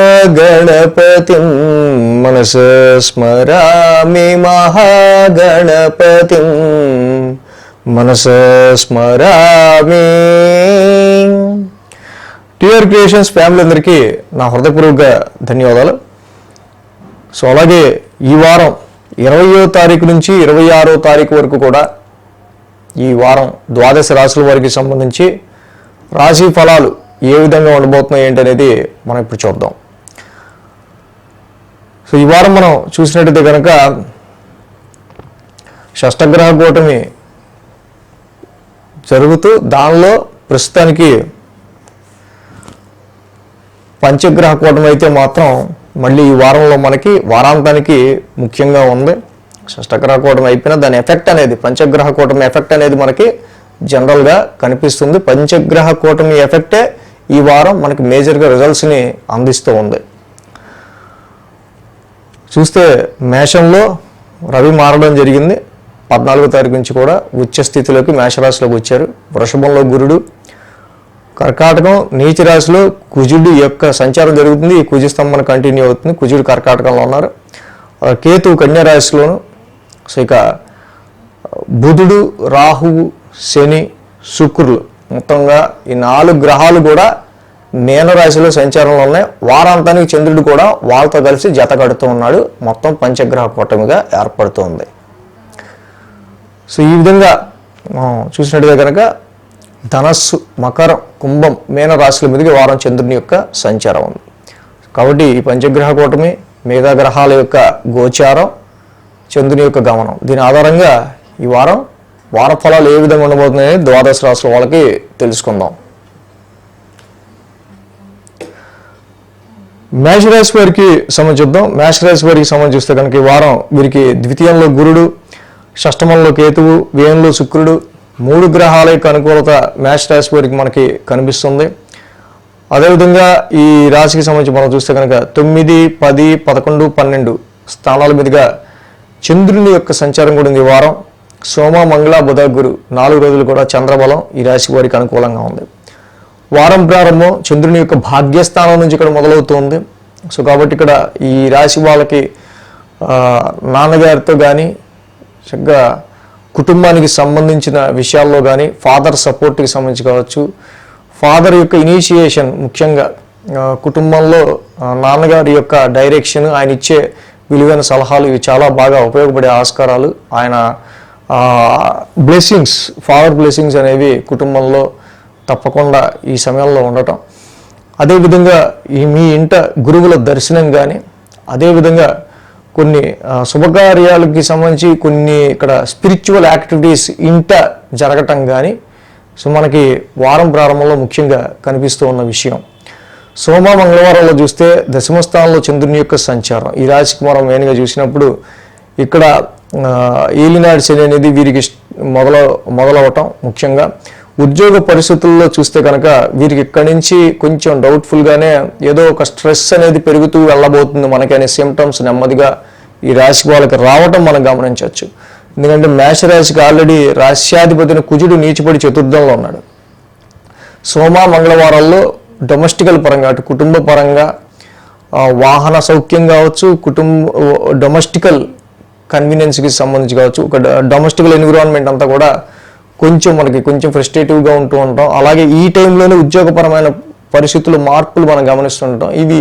మహాగణపతిం మనసా స్మరామి మహాగణపతిం మనసా స్మరామి. TR creations family అందరికీ నా హృదయపూర్వక ధన్యవాదాలు. సో అలాగే ఈ వారం 20వ తారీఖు నుంచి 26వ తారీఖు వరకు కూడా ఈ వారం ద్వాదశ రాశుల వారికి సంబంధించి రాశి ఫలాలు ఏ విధంగా ఉండబోతున్నాయి ఏంటనేది మనం ఇప్పుడు చూద్దాం. సో ఈ వారం మనం చూసినట్టయితే కనుక షష్టగ్రహ కూటమి జరుగుతూ దానిలో ప్రస్తుతానికి పంచగ్రహ కూటమి అయితే మాత్రం మళ్ళీ ఈ వారంలో మనకి వారాంతానికి ముఖ్యంగా ఉంది. షష్టగ్రహ కూటమి అయిపోయినా దాని ఎఫెక్ట్ అనేది పంచగ్రహ కూటమి ఎఫెక్ట్ అనేది మనకి జనరల్గా కనిపిస్తుంది. పంచగ్రహ కూటమి ఎఫెక్టే ఈ వారం మనకి మేజర్గా రిజల్ట్స్ని అందిస్తూ ఉంది. చూస్తే మేషంలో రవి మారడం జరిగింది. 14వ తారీఖు నుంచి కూడా ఉచ్చ స్థితిలోకి మేషరాశిలోకి వచ్చారు. వృషభంలో గురుడు, కర్కాటకం నీచ రాశిలో కుజుడు యొక్క సంచారం జరుగుతుంది. ఈ కుజ స్తంభన కంటిన్యూ అవుతుంది. కుజుడు కర్కాటకంలో ఉన్నారు. కేతు కన్యా రాశిలోను. సో ఇక బుధుడు, రాహువు, శని, శుక్రులు మొత్తంగా ఈ 4 గ్రహాలు కూడా మీనరాశిలో సంచారంలో ఉన్నాయి. వారాంతానికి చంద్రుడు కూడా వాళ్ళతో కలిసి జత కడుతూ ఉన్నాడు. మొత్తం పంచగ్రహ కూటమిగా ఏర్పడుతుంది. సో ఈ విధంగా చూసినట్టుగా కనుక ధనస్సు, మకరం, కుంభం, మీనరాశుల మీదకి వారం చంద్రుని యొక్క సంచారం ఉంది. కాబట్టి ఈ పంచగ్రహ కూటమి, మిగతా గ్రహాల యొక్క గోచారం, చంద్రుని యొక్క గమనం, దీని ఆధారంగా ఈ వారం వార ఫలాలు ఏ విధంగా ఉండబోతున్నాయని ద్వాదశ రాశుల వాళ్ళకి తెలుసుకుందాం. మేషరాశి వారికి సంబంధిద్దాం. మేషరాశి వారికి సంబంధిస్తే కనుక ఈ వారం వీరికి ద్వితీయంలో గురుడు, షష్టమంలో కేతువు, వ్యయంలో శుక్రుడు, 3 గ్రహాల యొక్క అనుకూలత మేషరాశి వారికి మనకి కనిపిస్తుంది. అదేవిధంగా ఈ రాశికి సంబంధించి మనం చూస్తే కనుక 9, 10, 11, 12 స్థానాల మీదుగా చంద్రుని యొక్క సంచారం కూడా ఉంది. ఈ వారం సోమ, మంగళ, బుధ, గురు 4 రోజులు కూడా చంద్రబలం ఈ రాశి వారికి అనుకూలంగా ఉంది. వారం ప్రారంభం చంద్రుని యొక్క భాగ్యస్థానం నుంచి ఇక్కడ మొదలవుతుంది. సో కాబట్టి ఇక్కడ ఈ రాశి వాళ్ళకి నాన్నగారితో కానీ చక్కగా కుటుంబానికి సంబంధించిన విషయాల్లో కానీ ఫాదర్ సపోర్ట్కి సంబంధించి కావచ్చు, ఫాదర్ యొక్క ఇనిషియేషన్, ముఖ్యంగా కుటుంబంలో నాన్నగారి యొక్క డైరెక్షన్, ఆయన ఇచ్చే విలువైన సలహాలు ఇవి చాలా బాగా ఉపయోగపడే ఆస్కారాలు, ఆయన బ్లెస్సింగ్స్, ఫాదర్ బ్లెస్సింగ్స్ అనేవి కుటుంబంలో తప్పకుండా ఈ సమయంలో ఉండటం. అదేవిధంగా మీ ఇంట గురువుల దర్శనం కానీ, అదేవిధంగా కొన్ని శుభకార్యాలకి సంబంధించి కొన్ని ఇక్కడ స్పిరిచువల్ యాక్టివిటీస్ ఇంట జరగటం కానీ సో మనకి వారం ప్రారంభంలో ముఖ్యంగా కనిపిస్తూ ఉన్న విషయం. సోమ, మంగళవారంలో చూస్తే దశమ స్థానంలో చంద్రుని యొక్క సంచారం ఈ రాశికి మనం మెయిన్గా చూసినప్పుడు ఇక్కడ ఏలినాడు శని అనేది వీరికి మొదలవటం. ముఖ్యంగా ఉద్యోగ పరిస్థితుల్లో చూస్తే కనుక వీరికి ఇక్కడి నుంచి కొంచెం డౌట్ఫుల్గానే ఏదో ఒక స్ట్రెస్ అనేది పెరుగుతూ వెళ్ళబోతుంది మనకి అనే సిమ్టమ్స్ నెమ్మదిగా ఈ రాశి వాళ్ళకి రావటం మనం గమనించవచ్చు. ఎందుకంటే మేషరాశికి ఆల్రెడీ రాశ్యాధిపతిని కుజుడు నీచిపడి చతుర్థంలో ఉన్నాడు. సోమ, మంగళవారాల్లో డొమెస్టికల్ పరంగా అటు కుటుంబ పరంగా వాహన సౌఖ్యం కావచ్చు, డొమెస్టికల్ కన్వీనియన్స్కి సంబంధించి కావచ్చు, ఒక డొమెస్టికల్ ఎన్విరాన్మెంట్ అంతా కూడా మనకి కొంచెం ఫ్రస్ట్రేటివ్గా ఉంటూ ఉంటాం. అలాగే ఈ టైంలోనే ఉద్యోగపరమైన పరిస్థితులు మార్పులు మనం గమనిస్తుంటాం. ఇవి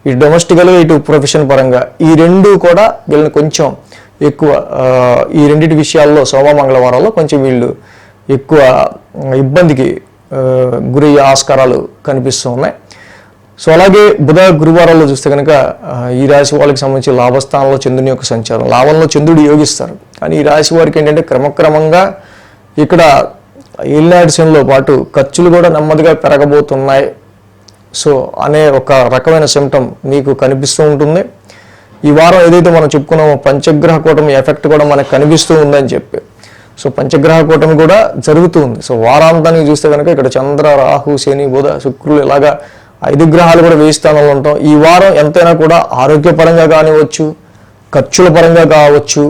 ఇటు డొమెస్టికల్గా ఇటు ప్రొఫెషన్ పరంగా ఈ రెండు కూడా వీళ్ళని కొంచెం ఎక్కువ ఈ రెండింటి విషయాల్లో సోమ, మంగళవారాల్లో కొంచెం వీళ్ళు ఎక్కువ ఇబ్బందికి గురయ్యే ఆస్కారాలు కనిపిస్తూ ఉన్నాయి. సో అలాగే బుధ, గురువారాల్లో చూస్తే కనుక ఈ రాశి వాళ్ళకి సంబంధించి లాభస్థానంలో చంద్రుని యొక్క సంచారం, లాభంలో చంద్రుడు యోగిస్తారు. కానీ ఈ రాశి వారికి ఏంటంటే క్రమక్రమంగా ఇక్కడ ఏలినాటి శనిలో పాటు ఖర్చులు కూడా నెమ్మదిగా పెరగబోతున్నాయి. సో అనే ఒక రకమైన సిమ్టమ్ మీకు కనిపిస్తూ ఉంటుంది. ఈ వారం ఏదైతే మనం చెప్పుకున్నామో పంచగ్రహ కూటమి ఎఫెక్ట్ కూడా మనకు కనిపిస్తూ ఉందని చెప్పి, సో పంచగ్రహ కూటమి కూడా జరుగుతూ ఉంది. సో వారాంతానికి చూస్తే కనుక ఇక్కడ చంద్ర, రాహు, శని, బుధ, శుక్రులు ఇలాగా 5 గ్రహాలు కూడా 1000 స్థానంలో ఉంటాం. ఈ వారం ఎంతైనా కూడా ఆరోగ్యపరంగా కానివచ్చు, ఖర్చుల పరంగా కావచ్చు,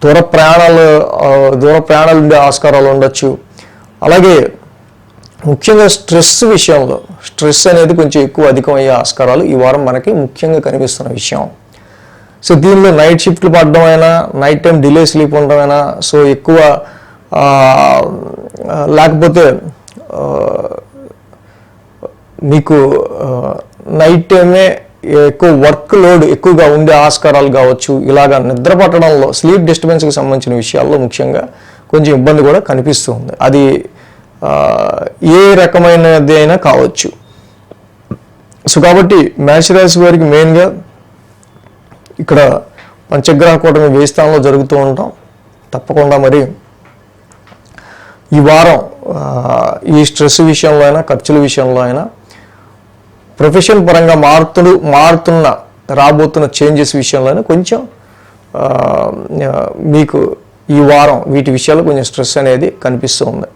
దూర ప్రయాణాలు ఉండే ఆస్కారాలు ఉండొచ్చు. అలాగే ముఖ్యంగా స్ట్రెస్ అనేది కొంచెం అధికమయ్యే ఆస్కారాలు ఈ వారం మనకి ముఖ్యంగా కనిపిస్తున్న విషయం. సో దీనిలో నైట్ షిఫ్ట్లు పడడం అయినా, నైట్ టైం డిలే స్లీప్ ఉండడం అయినా, సో ఎక్కువ లేకపోతే మీకు నైట్ టైమే ఎక్కువ వర్క్ లోడ్ ఎక్కువగా ఉండే ఆస్కారాలు కావచ్చు. ఇలాగా నిద్ర పట్టడంలో స్లీప్ డిస్టర్బెన్స్కి సంబంధించిన విషయాల్లో ముఖ్యంగా కొంచెం ఇబ్బంది కూడా కనిపిస్తుంది. అది ఏ రకమైనది అయినా కావచ్చు. సో కాబట్టి మేషరాశి వారికి మెయిన్గా ఇక్కడ పంచగ్రహ కూటమి 1000 స్థానంలో జరుగుతూ ఉంటాం. తప్పకుండా మరి ఈ వారం ఈ స్ట్రెస్ విషయంలో అయినా, ఖర్చుల విషయంలో అయినా, ప్రొఫెషన్ పరంగా మారుతున్న రాబోతున్న చేంజెస్ విషయంలో అయినా కొంచెం మీకు ఈ వారం వీటి విషయాల్లో కొంచెం స్ట్రెస్ అనేది కనిపిస్తూ ఉంది.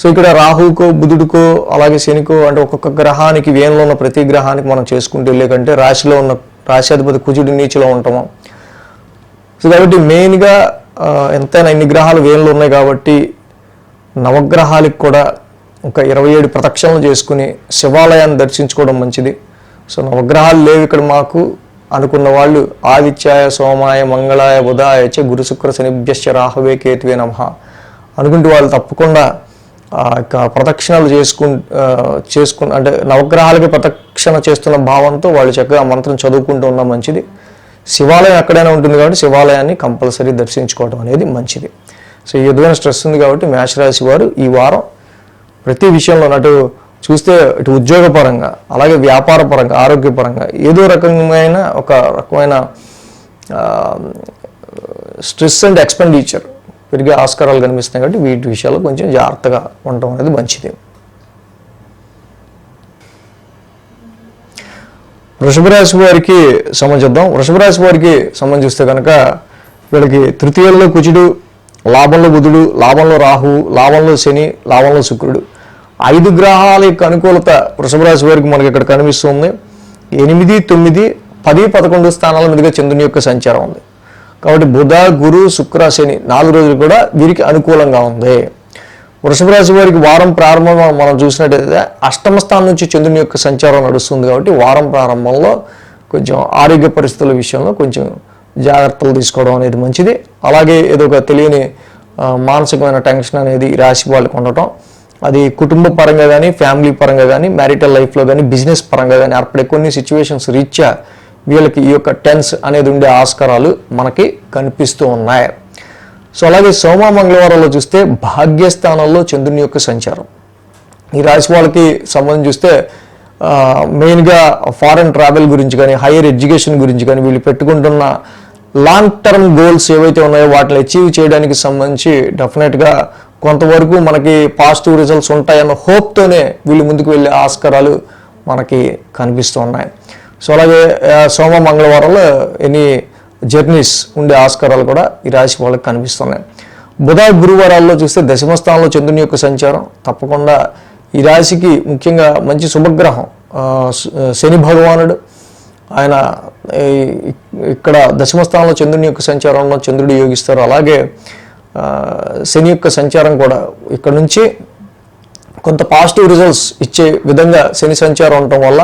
సో ఇక్కడ రాహుకో, బుధుడికో, అలాగే శనికో, అంటే ఒక్కొక్క గ్రహానికి వేయంలో ఉన్న ప్రతి గ్రహానికి మనం చేసుకుంటూ వెళ్ళే కంటే రాశిలో ఉన్న రాశ్యాధిపతి కుజుడి నీచిలో ఉంటాము. సో కాబట్టి మెయిన్గా ఎంతైనా ఇన్ని గ్రహాలు వేయంలో ఉన్నాయి కాబట్టి నవగ్రహాలకు కూడా ఒక 27 ప్రదక్షిణలు చేసుకుని శివాలయాన్ని దర్శించుకోవడం మంచిది. సో నవగ్రహాలు లేవు ఇక్కడ మాకు అనుకున్న వాళ్ళు ఆదిత్యాయ, సోమాయ, మంగళాయ, బుధాయ చ గురు శుక్ర శనిభ్యశ్చ రాహవే కేతువే నమః అనుకుంటూ వాళ్ళు తప్పకుండా ప్రదక్షిణాలు చేసుకుని అంటే నవగ్రహాలకి ప్రదక్షిణ చేస్తున్న భావంతో వాళ్ళు చక్కగా మంత్రం చదువుకుంటూ ఉన్న మంచిది. శివాలయం ఎక్కడైనా ఉంటుంది కాబట్టి శివాలయాన్ని కంపల్సరీ దర్శించుకోవడం అనేది మంచిది. సో ఈ విధమైన స్ట్రెస్ ఉంది కాబట్టి మేషరాశి వారు ఈ వారం ప్రతి విషయంలో అటు చూస్తే ఇటు ఉద్యోగపరంగా, అలాగే వ్యాపార పరంగా, ఆరోగ్యపరంగా ఏదో ఒక రకమైన స్ట్రెస్ అండ్ ఎక్స్పెండిచర్ పెరిగే ఆస్కారాలు కనిపిస్తున్నాయి కాబట్టి వీటి విషయాల్లో కొంచెం జాగ్రత్తగా ఉండటం అనేది మంచిది. వృషభ రాశి వారికి సంబంధిద్దాం. వృషభ రాశి వారికి సంబంధిస్తే కనుక వీళ్ళకి తృతీయంలో కుజుడు, లాభంలో బుధుడు, లాభంలో రాహు, లాభంలో శని, లాభంలో శుక్రుడు, 5 గ్రహాల యొక్క అనుకూలత వృషభ రాశి వారికి మనకి ఇక్కడ కనిపిస్తుంది. 8, 9, 10, 11 స్థానాల మీదుగా చంద్రుని యొక్క సంచారం ఉంది కాబట్టి బుధ, గురు, శుక్ర, శని 4 రోజులు కూడా వీరికి అనుకూలంగా ఉంది. వృషభ రాశి వారికి వారం ప్రారంభంలో మనం చూసినట్టయితే 8వ స్థానం నుంచి చంద్రుని యొక్క సంచారం నడుస్తుంది కాబట్టి వారం ప్రారంభంలో కొంచెం ఆరోగ్య పరిస్థితుల విషయంలో కొంచెం జాగ్రత్తలు తీసుకోవడం అనేది మంచిది. అలాగే ఏదో ఒక తెలియని మానసికమైన టెన్షన్ అనేది ఈ రాశి వాళ్ళకి ఉండటం, అది కుటుంబ పరంగా కానీ, ఫ్యామిలీ పరంగా కానీ, మ్యారిటల్ లైఫ్లో కానీ, బిజినెస్ పరంగా కానీ ఏర్పడే కొన్ని సిచ్యువేషన్స్ రీత్యా వీళ్ళకి ఈ యొక్క టెన్స్ అనేది ఉండే ఆస్కారాలు మనకి కనిపిస్తూ ఉన్నాయి. సో అలాగే సోమ మంగళవారంలో చూస్తే భాగ్యస్థానంలో చంద్రుని యొక్క సంచారం ఈ రాశి వాళ్ళకి సంబంధించి చూస్తే మెయిన్గా ఫారెన్ ట్రావెల్ గురించి కానీ, హైయర్ ఎడ్యుకేషన్ గురించి కానీ, వీళ్ళు పెట్టుకుంటున్న లాంగ్ టర్మ్ గోల్స్ ఏవైతే ఉన్నాయో వాటిని అచీవ్ చేయడానికి సంబంధించి డెఫినెట్గా కొంతవరకు మనకి పాజిటివ్ రిజల్ట్స్ ఉంటాయన్న హోప్తోనే వీళ్ళు ముందుకు వెళ్ళే ఆస్కారాలు మనకి కనిపిస్తూ ఉన్నాయి. సో అలాగే సోమ మంగళవారంలో ఎనీ జర్నీస్ ఉండే ఆస్కారాలు కూడా ఈ రాశి వాళ్ళకి కనిపిస్తున్నాయి. బుధ, గురువారాల్లో చూస్తే దశమ స్థానంలో చంద్రుని యొక్క సంచారం తప్పకుండా ఈ రాశికి ముఖ్యంగా మంచి శుభగ్రహం శని భగవానుడు. ఆయన ఇక్కడ దశమ స్థానంలో చంద్రుని యొక్క సంచారంలో చంద్రుడు యోగిస్తారు. అలాగే శని యొక్క సంచారం కూడా ఇక్కడ నుంచి కొంత పాజిటివ్ రిజల్ట్స్ ఇచ్చే విధంగా శని సంచారం ఉండటం వల్ల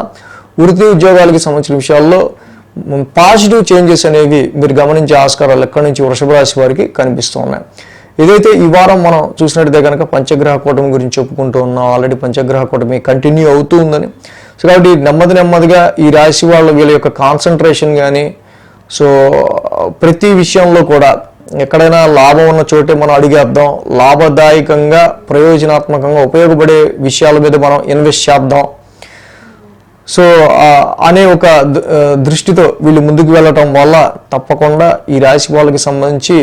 వృత్తి ఉద్యోగాలకి సంబంధించిన విషయాల్లో పాజిటివ్ చేంజెస్ అనేవి మీరు గమనించే ఆస్కారాలు ఎక్కడి నుంచి వృషభ రాశి వారికి కనిపిస్తూ ఉన్నాయి. ఏదైతే ఈ వారం మనం చూసినట్టయితే కనుక పంచగ్రహ కూటమి గురించి చెప్పుకుంటూ ఉన్నాం. ఆల్రెడీ పంచగ్రహ కూటమి కంటిన్యూ అవుతూ ఉందని. సో కాబట్టి నెమ్మదిగా ఈ రాశి వీళ్ళ యొక్క కాన్సన్ట్రేషన్ కానీ, సో ప్రతి విషయంలో కూడా ఎక్కడైనా లాభం ఉన్న చోటే మనం అడిగేద్దాం, లాభదాయకంగా ప్రయోజనాత్మకంగా ఉపయోగపడే విషయాల మీద మనం ఇన్వెస్ట్ చేద్దాం సో అనే ఒక దృష్టితో వీళ్ళు ముందుకు వెళ్ళటం వల్ల తప్పకుండా ఈ రాశి వాళ్ళకి సంబంధించి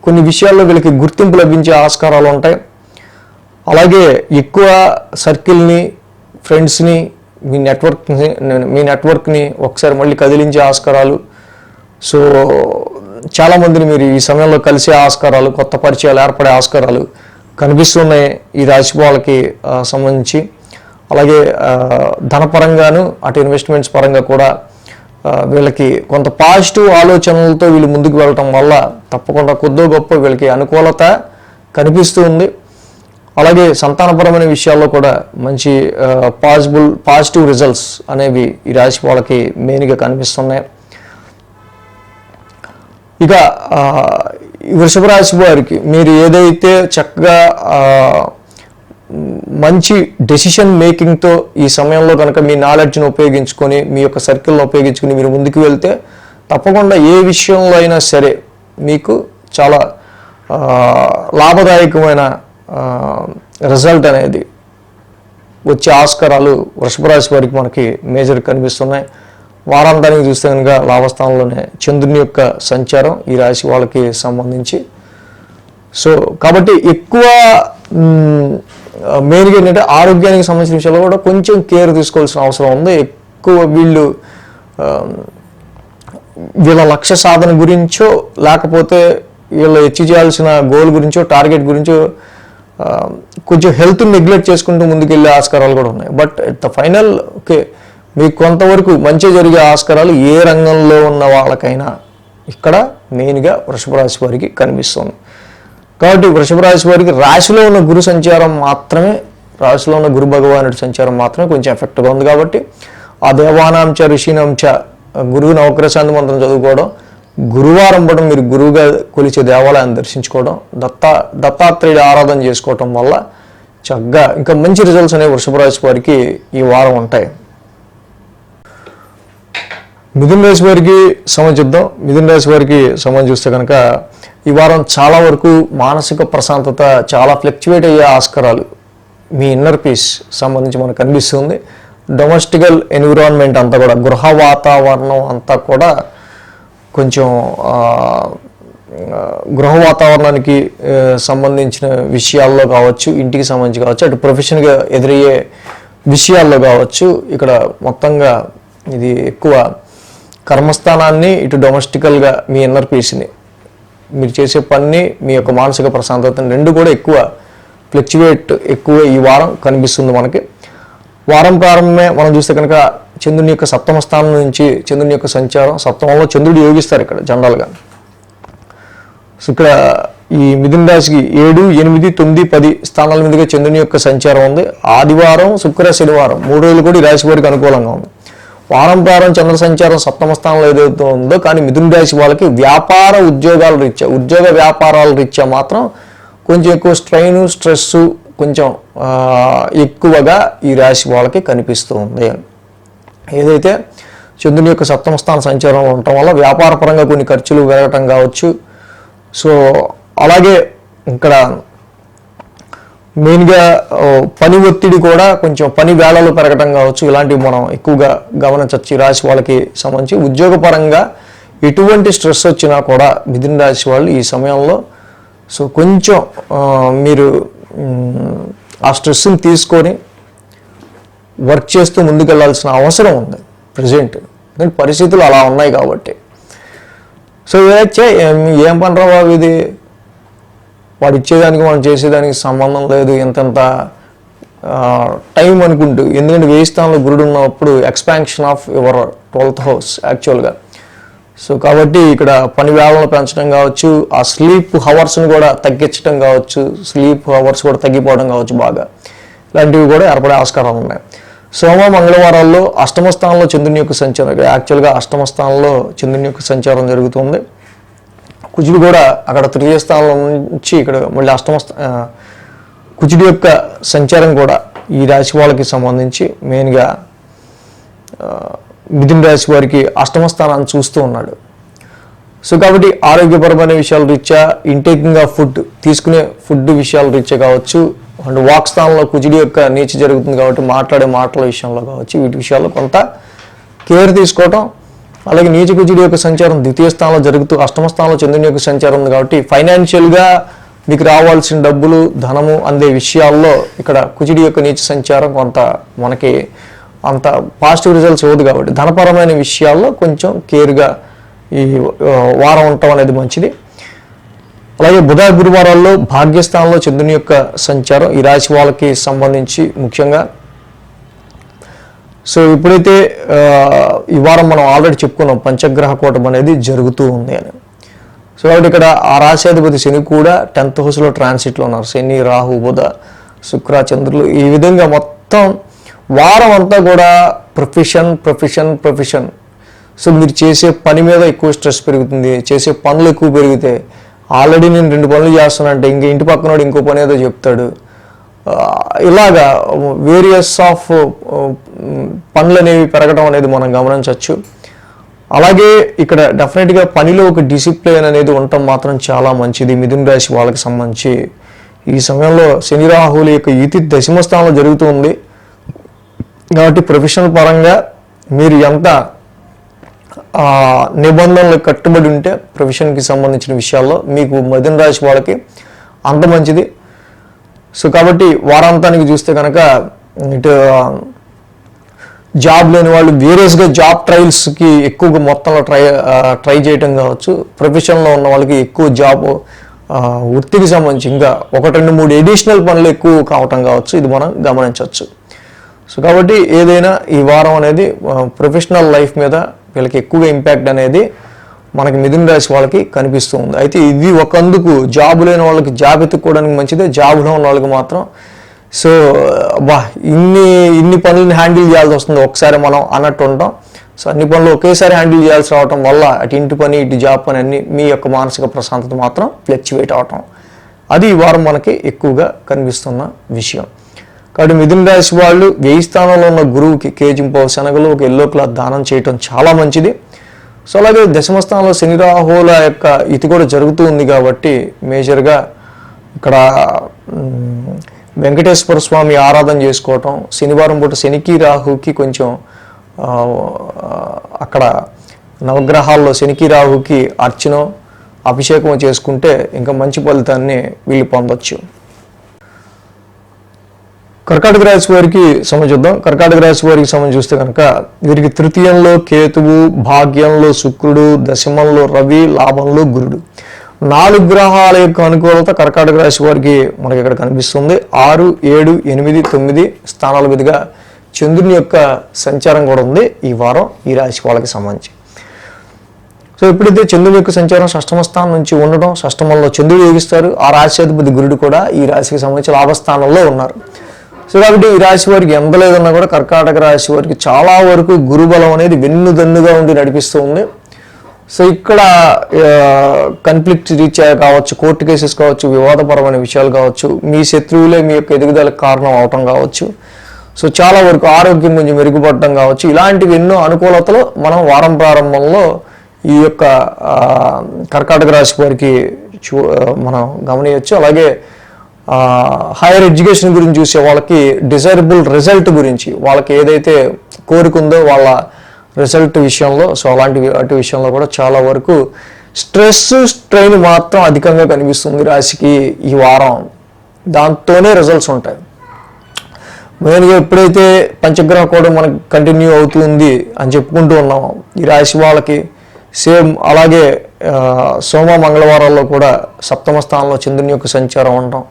కొన్ని విషయాల్లో వీళ్ళకి గుర్తింపు లభించే ఆస్కారాలు ఉంటాయి. అలాగే ఎక్కువ సర్కిల్ని, ఫ్రెండ్స్ని, మీ నెట్వర్క్ని ఒకసారి మళ్ళీ కదిలించే ఆస్కారాలు, సో చాలామందిని మీరు ఈ సమయంలో కలిసే ఆస్కారాలు, కొత్త పరిచయాలు ఏర్పడే ఆస్కారాలు కనిపిస్తున్నాయి ఈ రాశి వాళ్ళకి సంబంధించి. అలాగే ధనపరంగాను అటు ఇన్వెస్ట్మెంట్స్ పరంగా కూడా వీళ్ళకి కొంత పాజిటివ్ ఆలోచనలతో వీళ్ళు ముందుకు వెళ్ళటం వల్ల తప్పకుండా కొద్దో గొప్ప వీళ్ళకి అనుకూలత కనిపిస్తూ ఉంది. అలాగే సంతానపరమైన విషయాల్లో కూడా మంచి పాజిటివ్ రిజల్ట్స్ అనేవి ఈ రాశి వాళ్ళకి మెయిన్గా కనిపిస్తున్నాయి. ఇక వృషభ రాశి వారికి మీరు ఏదైతే చక్కగా మంచి డెసిషన్ మేకింగ్తో ఈ సమయంలో కనుక మీ నాలెడ్జ్ని ఉపయోగించుకొని మీ యొక్క సర్కిల్ని ఉపయోగించుకొని మీరు ముందుకు వెళ్తే తప్పకుండా ఏ విషయంలో అయినా సరే మీకు చాలా లాభదాయకమైన రిజల్ట్ అనేది వచ్చే ఆస్కారాలు వృషభ రాశి వారికి మనకి మేజర్ కనిపిస్తున్నాయి. వారాంతానికి చూస్తే కనుక లాభస్థానంలోనే చంద్రుని యొక్క సంచారం ఈ రాశి వాళ్ళకి సంబంధించి. సో కాబట్టి ఎక్కువ మెయిన్గా ఏంటంటే ఆరోగ్యానికి సంబంధించిన విషయాల్లో కూడా కొంచెం కేర్ తీసుకోవాల్సిన అవసరం ఉంది. ఎక్కువ వీళ్ళ లక్ష్య సాధన గురించో లేకపోతే వీళ్ళు అచీవ్ చేయాల్సిన గోల్ గురించో టార్గెట్ గురించో కొంచెం హెల్త్ నెగ్లెక్ట్ చేసుకుంటూ ముందుకెళ్ళే ఆస్కారాలు కూడా ఉన్నాయి. But at the final okay మీకు కొంతవరకు మంచి జరిగే ఆస్కారాలు ఏ రంగంలో ఉన్న వాళ్ళకైనా ఇక్కడ మెయిన్గా వృషభ రాశి వారికి కనిపిస్తుంది. కాబట్టి వృషభ రాశి వారికి రాశిలో ఉన్న గురు సంచారం మాత్రమే, రాశిలో ఉన్న గురు భగవానుడి సంచారం మాత్రమే కొంచెం ఎఫెక్ట్గా ఉంది. కాబట్టి ఆ దేవానాంచ ఋషినాంచ గురువు నవగ్రశాంతి మంత్రం చదువుకోవడం, గురువారం పడం మీరు గురువుగా కొలిచే దేవాలయాన్ని దర్శించుకోవడం, దత్తాత్రేయుడి ఆరాధన చేసుకోవటం వల్ల చక్కగా ఇంకా మంచి రిజల్ట్స్ అనేవి వృషభ రాశి వారికి ఈ వారం ఉంటాయి. మిథున రాశి వారికి సంబంధిద్దాం. మిథున రాశి వారికి సంబంధించి చూస్తే కనుక ఈ వారం చాలా వరకు మానసిక ప్రశాంతత చాలా ఫ్లక్చువేట్ అయ్యే ఆస్కారాలు మీ ఇన్నర్ పీస్ సంబంధించి మనకు కనిపిస్తుంది. డొమెస్టికల్ ఎన్విరాన్మెంట్ అంతా కూడా, గృహ వాతావరణం అంతా కూడా కొంచెం గృహ వాతావరణానికి సంబంధించిన విషయాల్లో కావచ్చు, ఇంటికి సంబంధించి కావచ్చు, అటు ప్రొఫెషన్గా ఎదురయ్యే విషయాల్లో కావచ్చు, ఇక్కడ మొత్తంగా ఇది ఎక్కువ కర్మస్థానాన్ని ఇటు డొమెస్టికల్గా మీ ఇన్నర్ పీస్ని మీరు చేసే పని మీ యొక్క మానసిక ప్రశాంతతని రెండు కూడా ఎక్కువ ఫ్లక్చువేట్ ఎక్కువ ఈ వారం కనిపిస్తుంది మనకి. వారం ప్రారంభమే మనం చూస్తే కనుక చంద్రుని యొక్క సప్తమ స్థానం నుంచి చంద్రుని యొక్క సంచారం, సప్తమంలో చంద్రుడు యోగిస్తారు ఇక్కడ జనరల్గా. సో ఇక్కడ ఈ మిథున రాశికి 7, 8, 9, 10 స్థానాల మీదుగా చంద్రుని యొక్క సంచారం ఉంది. ఆదివారం, శుక్ర, శనివారం 3 రోజులు కూడా ఈ రాశి వారికి అనుకూలంగా ఉంది. వారం ప్రారంభం చంద్ర సంచారం సప్తమ స్థానంలో ఏదైతే ఉందో, కానీ మిథున రాశి వాళ్ళకి వ్యాపార ఉద్యోగాల రీత్యా, ఉద్యోగ వ్యాపారాల రీత్యా మాత్రం కొంచెం ఎక్కువ స్ట్రెయిన్, స్ట్రెస్ కొంచెం ఎక్కువగా ఈ రాశి వాళ్ళకి కనిపిస్తూ ఉంది. ఏదైతే చంద్రుని యొక్క సప్తమ స్థాన సంచారం ఉండటం వల్ల వ్యాపారపరంగా కొన్ని ఖర్చులు పెరగటం కావచ్చు. సో అలాగే ఇక్కడ మెయిన్గా పని ఒత్తిడి కూడా కొంచెం పని వేళలు పెరగటం కావచ్చు. ఇలాంటివి మనం ఎక్కువగా గమనించవచ్చు. ఈ రాశి వాళ్ళకి సంబంధించి ఉద్యోగపరంగా ఎటువంటి స్ట్రెస్ వచ్చినా కూడా మిథున రాశి వాళ్ళు ఈ సమయంలో సో కొంచెం మీరు ఆ స్ట్రెస్ని తీసుకొని వర్క్ చేస్తూ ముందుకెళ్లాల్సిన అవసరం ఉంది ప్రజెంట్. ఎందుకంటే పరిస్థితులు అలా ఉన్నాయి కాబట్టి. సో ఏం పని రా ఇది, వాడు ఇచ్చేదానికి మనం చేసేదానికి సంబంధం లేదు, ఎంతెంత టైం అనుకుంటూ. ఎందుకంటే 1000 స్థానంలో గురుడు ఉన్నప్పుడు expansion of your 12th house యాక్చువల్గా. సో కాబట్టి ఇక్కడ పని వేళలను పెంచడం కావచ్చు, ఆ స్లీప్ హవర్స్ని కూడా తగ్గించడం కావచ్చు, స్లీప్ హవర్స్ కూడా తగ్గిపోవడం కావచ్చు బాగా. ఇలాంటివి కూడా ఏర్పడే ఆస్కారాలు ఉన్నాయి. సోమ, మంగళవారాల్లో అష్టమ స్థానంలో చంద్రుని యొక్క సంచారం, యాక్చువల్గా అష్టమ స్థానంలో చంద్రుని యొక్క సంచారం జరుగుతుంది. కుజుడు కూడా అక్కడ 3వ స్థానంలో నుంచి ఇక్కడ మళ్ళీ కుజుడు యొక్క సంచారం కూడా ఈ రాశి వాళ్ళకి సంబంధించి మెయిన్గా మిథున రాశి వారికి అష్టమ స్థానాన్ని చూస్తూ ఉన్నాడు. సో కాబట్టి ఆరోగ్యపరమైన విషయాల రీత్యా, ఇంటేకింగ్ ఆఫ్ ఫుడ్, తీసుకునే ఫుడ్ విషయాల రీత్యా కావచ్చు, అండ్ వాక్ స్థానంలో కుజుడి యొక్క నీచ జరుగుతుంది కాబట్టి మాట్లాడే మాటల విషయంలో కావచ్చు, వీటి విషయాల్లో కొంత కేర్ తీసుకోవటం. అలాగే నీచ కుజుడి యొక్క సంచారం 2వ స్థానంలో జరుగుతూ అష్టమ స్థానంలో చంద్రుని యొక్క సంచారం ఉంది కాబట్టి ఫైనాన్షియల్గా మీకు రావాల్సిన డబ్బులు, ధనము అందే విషయాల్లో ఇక్కడ కుజుడి యొక్క నీచ సంచారం కొంత మనకి అంత పాజిటివ్ రిజల్ట్స్ ఇవ్వదు. కాబట్టి ధనపరమైన విషయాల్లో కొంచెం కేర్గా ఈ వారం ఉండటం అనేది మంచిది. అలాగే బుధ, గురువారాల్లో భాగ్యస్థానంలో చంద్రుని యొక్క సంచారం ఈ రాశి వాళ్ళకి సంబంధించి ముఖ్యంగా. సో ఇప్పుడైతే ఈ వారం మనం ఆల్రెడీ చెప్పుకున్నాం పంచగ్రహ కూటం అనేది జరుగుతూ ఉంది అని. సో కాబట్టి ఇక్కడ ఆ రాశాధిపతి శని కూడా 10th హౌస్లో ట్రాన్సిట్లో ఉన్నారు. శని, రాహు, బుధ శుక్ర చంద్రులు. ఈ విధంగా మొత్తం వారం అంతా కూడా ప్రొఫెషన్. సో మీరు చేసే పని మీద ఎక్కువ స్ట్రెస్ పెరుగుతుంది, చేసే పనులు ఎక్కువ పెరుగుతాయి. ఆల్రెడీ నేను 2 పనులు చేస్తున్నా అంటే ఇంకా ఇంటి పక్కనోడు ఇంకో పని ఏదో చెప్తాడు. ఇలాగా వేరియస్ ఆఫ్ పనులు అనేవి పెరగడం అనేది మనం గమనించవచ్చు. అలాగే ఇక్కడ డెఫినెట్గా పనిలో ఒక డిసిప్లిన్ అనేది ఉండటం మాత్రం చాలా మంచిది మిథున రాశి వాళ్ళకి సంబంధించి. ఈ సమయంలో శని రాహుల యొక్క యుతి దశమ స్థానంలో జరుగుతుంది కాబట్టి ప్రొఫెషనల్ పరంగా మీరు ఎంత నిబంధనలకు కట్టుబడి ఉంటే ప్రొఫెషన్కి సంబంధించిన విషయాల్లో మీకు మిథున రాశి వాళ్ళకి అంత మంచిది. సో కాబట్టి వారాంతానికి చూస్తే కనుక ఇటు జాబ్ లేని వాళ్ళు వేరియస్గా జాబ్ ట్రయల్స్కి ఎక్కువగా మొత్తంలో ట్రై చేయటం కావచ్చు. ప్రొఫెషన్లో ఉన్న వాళ్ళకి ఎక్కువ జాబ్ వృత్తికి సంబంధించి ఇంకా 1-2-3 ఎడిషనల్ పనులు ఎక్కువ కావటం కావచ్చు. ఇది మనం గమనించవచ్చు. సో కాబట్టి ఏదైనా ఈ వారం అనేది ప్రొఫెషనల్ లైఫ్ మీద వీళ్ళకి ఎక్కువగా ఇంపాక్ట్ అనేది మనకి మిథున రాశి వాళ్ళకి కనిపిస్తుంది. అయితే ఇది ఒకందుకు జాబ్ లేని వాళ్ళకి జాబ్ ఎత్తుక్కోవడానికి మంచిదే, జాబ్లో ఉన్న వాళ్ళకి మాత్రం సో ఇన్ని పనులను హ్యాండిల్ చేయాల్సి వస్తుంది ఒకసారి మనం అన్నట్టు ఉంటాం. సో అన్ని పనులు ఒకేసారి హ్యాండిల్ చేయాల్సి రావటం వల్ల అటు ఇంటి పని ఇటు జాబ్ పని అన్ని మీ యొక్క మానసిక ప్రశాంతత మాత్రం ఫ్లక్చువేట్ అవటం అది ఈ వారం మనకి ఎక్కువగా కనిపిస్తున్న విషయం. కాబట్టి మిథున రాశి వాళ్ళు 1000 స్థానంలో ఉన్న గురువుకి కేజింపావు శనగలు ఒక ఎల్లో క్లాత్ దానం చేయటం చాలా మంచిది. సో అలాగే దశమ స్థానంలో శని రాహుల యొక్క ఇది కూడా జరుగుతూ ఉంది కాబట్టి మేజర్గా ఇక్కడ వెంకటేశ్వర స్వామి ఆరాధన చేసుకోవటం, శనివారం పూట శనికి రాహుకి కొంచెం అక్కడ నవగ్రహాల్లో శనికి రాహుకి అర్చన అభిషేకం చేసుకుంటే ఇంకా మంచి ఫలితాన్ని వీళ్ళు పొందొచ్చు. కర్కాటక రాశి వారికి సంబంధించుద్దాం. కర్కాటక రాశి వారికి సంబంధించి చూస్తే కనుక వీరికి తృతీయంలో కేతువు, భాగ్యంలో శుక్రుడు, దశమంలో రవి, లాభంలో గురుడు 4 గ్రహాల యొక్క అనుకూలత కర్కాటక రాశి వారికి మనకి ఇక్కడ కనిపిస్తుంది. 6, 7, 8, 9 స్థానాల మీదుగా చంద్రుని యొక్క సంచారం కూడా ఉంది ఈ వారం ఈ రాశి వాళ్ళకి సంబంధించి. సో ఎప్పుడైతే చంద్రుని యొక్క సంచారం షష్టమ స్థానం నుంచి ఉండడం, షష్టమంలో చంద్రుడు యోగిస్తారు. ఆ రాశి అధిపతి గురుడు కూడా ఈ రాశికి సంబంధించి లాభస్థానంలో ఉన్నారు. సో కాబట్టి ఈ రాశి వారికి ఎంత లేదన్నా కూడా కర్కాటక రాశి వారికి చాలా వరకు గురుబలం అనేది వెన్నుదన్నుగా ఉండి నడిపిస్తూ ఉంది. సో ఇక్కడ కన్ఫ్లిక్ట్ రీచ్ కావచ్చు, కోర్టు కేసెస్ కావచ్చు, వివాదపరమైన విషయాలు కావచ్చు, మీ శత్రువులే మీ యొక్క ఎదుగుదలకు కారణం అవటం కావచ్చు. సో చాలా వరకు ఆరోగ్యం కొంచెం మెరుగుపడటం కావచ్చు. ఇలాంటివి ఎన్నో అనుకూలతలు మనం వారం ప్రారంభంలో ఈ యొక్క కర్కాటక రాశి వారికి మనం గమనించవచ్చు. అలాగే హైయర్ ఎడ్యుకేషన్ గురించి చూసే వాళ్ళకి డిజైరబుల్ రిజల్ట్ గురించి వాళ్ళకి ఏదైతే కోరుకుందో వాళ్ళ రిజల్ట్ విషయంలో సో వాటి విషయంలో కూడా చాలా వరకు స్ట్రెస్ స్ట్రెయిన్ మాత్రం అధికంగా కనిపిస్తుంది రాశికి ఈ వారం. దాంతోనే రిజల్ట్స్ ఉంటాయి. మెయిన్గా ఎప్పుడైతే పంచగ్రహ కూడా మనకు కంటిన్యూ అవుతుంది అని చెప్పుకుంటూ ఉన్నాము ఈ రాశి వాళ్ళకి సేమ్ అలాగే సోమ మంగళవారాల్లో కూడా సప్తమ స్థానంలో చంద్రుని యొక్క సంచారం ఉండటం.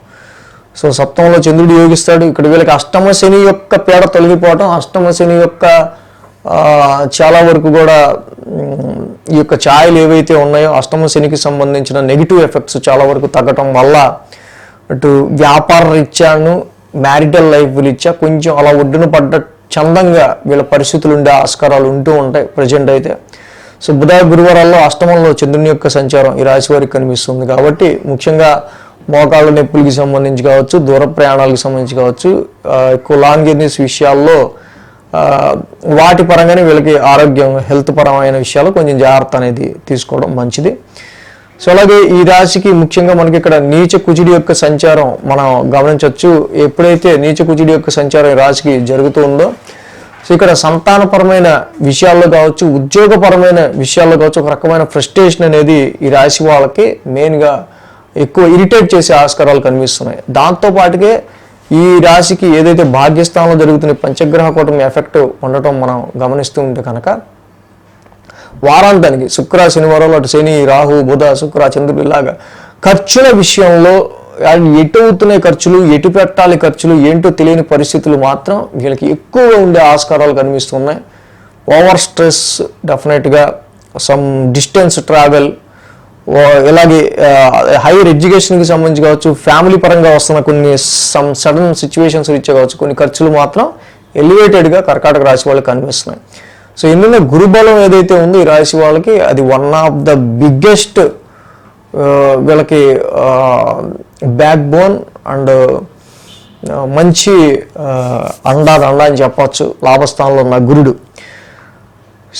సో సప్తమంలో చంద్రుడు యోగిస్తాడు. ఇక్కడ వీళ్ళకి అష్టమ శని యొక్క పీడ తొలగిపోవటం, అష్టమ శని యొక్క చాలా వరకు కూడా ఈ యొక్క ఛాయలు ఏవైతే ఉన్నాయో అష్టమ శనికి సంబంధించిన నెగిటివ్ ఎఫెక్ట్స్ చాలా వరకు తగ్గటం వల్ల అటు వ్యాపార రీత్యాను మ్యారిటల్ లైఫ్ రీత్యా కొంచెం అలా ఒడ్డున పడ్డ చందంగా వీళ్ళ పరిస్థితులు ఉండే ఆస్కారాలు ఉంటూ ఉంటాయి ప్రజెంట్ అయితే. సో బుధ గురువారాల్లో అష్టమంలో చంద్రుని యొక్క సంచారం ఈ రాశి వారికి కనిపిస్తుంది కాబట్టి ముఖ్యంగా మోకాళ్ళ నొప్పులకి సంబంధించి కావచ్చు, దూర ప్రయాణాలకు సంబంధించి కావచ్చు, ఎక్కువ లాంగ్ జర్నీస్ విషయాల్లో వాటి పరంగానే వీళ్ళకి ఆరోగ్యం హెల్త్ పరమైన విషయాలు కొంచెం జాగ్రత్త అనేది తీసుకోవడం మంచిది. సో అలాగే ఈ రాశికి ముఖ్యంగా మనకి ఇక్కడ నీచ కుజుడి యొక్క సంచారం మనం గమనించవచ్చు. ఎప్పుడైతే నీచ కుజుడి యొక్క సంచారం ఈ రాశికి జరుగుతుందో సో ఇక్కడ సంతానపరమైన విషయాల్లో కావచ్చు, ఉద్యోగపరమైన విషయాల్లో కావచ్చు ఒక రకమైన ఫ్రస్ట్రేషన్ అనేది ఈ రాశి వాళ్ళకి మెయిన్గా ఎక్కువ ఇరిటేట్ చేసే ఆస్కారాలు కనిపిస్తున్నాయి. దాంతోపాటుగా ఈ రాశికి ఏదైతే భాగ్యస్థానంలో జరుగుతున్న పంచగ్రహ కూటమి ఎఫెక్ట్ ఉండటం మనం గమనిస్తూ ఉంటే కనుక వారాంతానికి శుక్ర శనివారాలు అటు శని రాహు బుధ శుక్ర చంద్రుడు ఇలాగా ఖర్చుల విషయంలో ఎటు అవుతున్నాయి ఖర్చులు, ఎటు పెట్టాలి ఖర్చులు ఏంటో తెలియని పరిస్థితులు మాత్రం వీళ్ళకి ఎక్కువగా ఉండే ఆస్కారాలు కనిపిస్తున్నాయి. ఓవర్ స్ట్రెస్, డెఫినెట్గా సమ్ డిస్టెన్స్ ట్రావెల్, ఇలాగే హైయర్ ఎడ్యుకేషన్కి సంబంధించి కావచ్చు, ఫ్యామిలీ పరంగా వస్తున్న కొన్ని సడన్ సిచ్యువేషన్స్ రీచ్ కావచ్చు, కొన్ని ఖర్చులు మాత్రం ఎలివేటెడ్గా కర్కాటక రాశి వాళ్ళకి కనిపిస్తున్నాయి. సో ఇందులో గురుబలం ఏదైతే ఉందో ఈ రాశి వాళ్ళకి అది వన్ ఆఫ్ ద బిగ్గెస్ట్ వీళ్ళకి బ్యాక్ బోన్ అండ్ మంచి అండా అని చెప్పచ్చు లాభస్థానంలో ఉన్న గురుడు.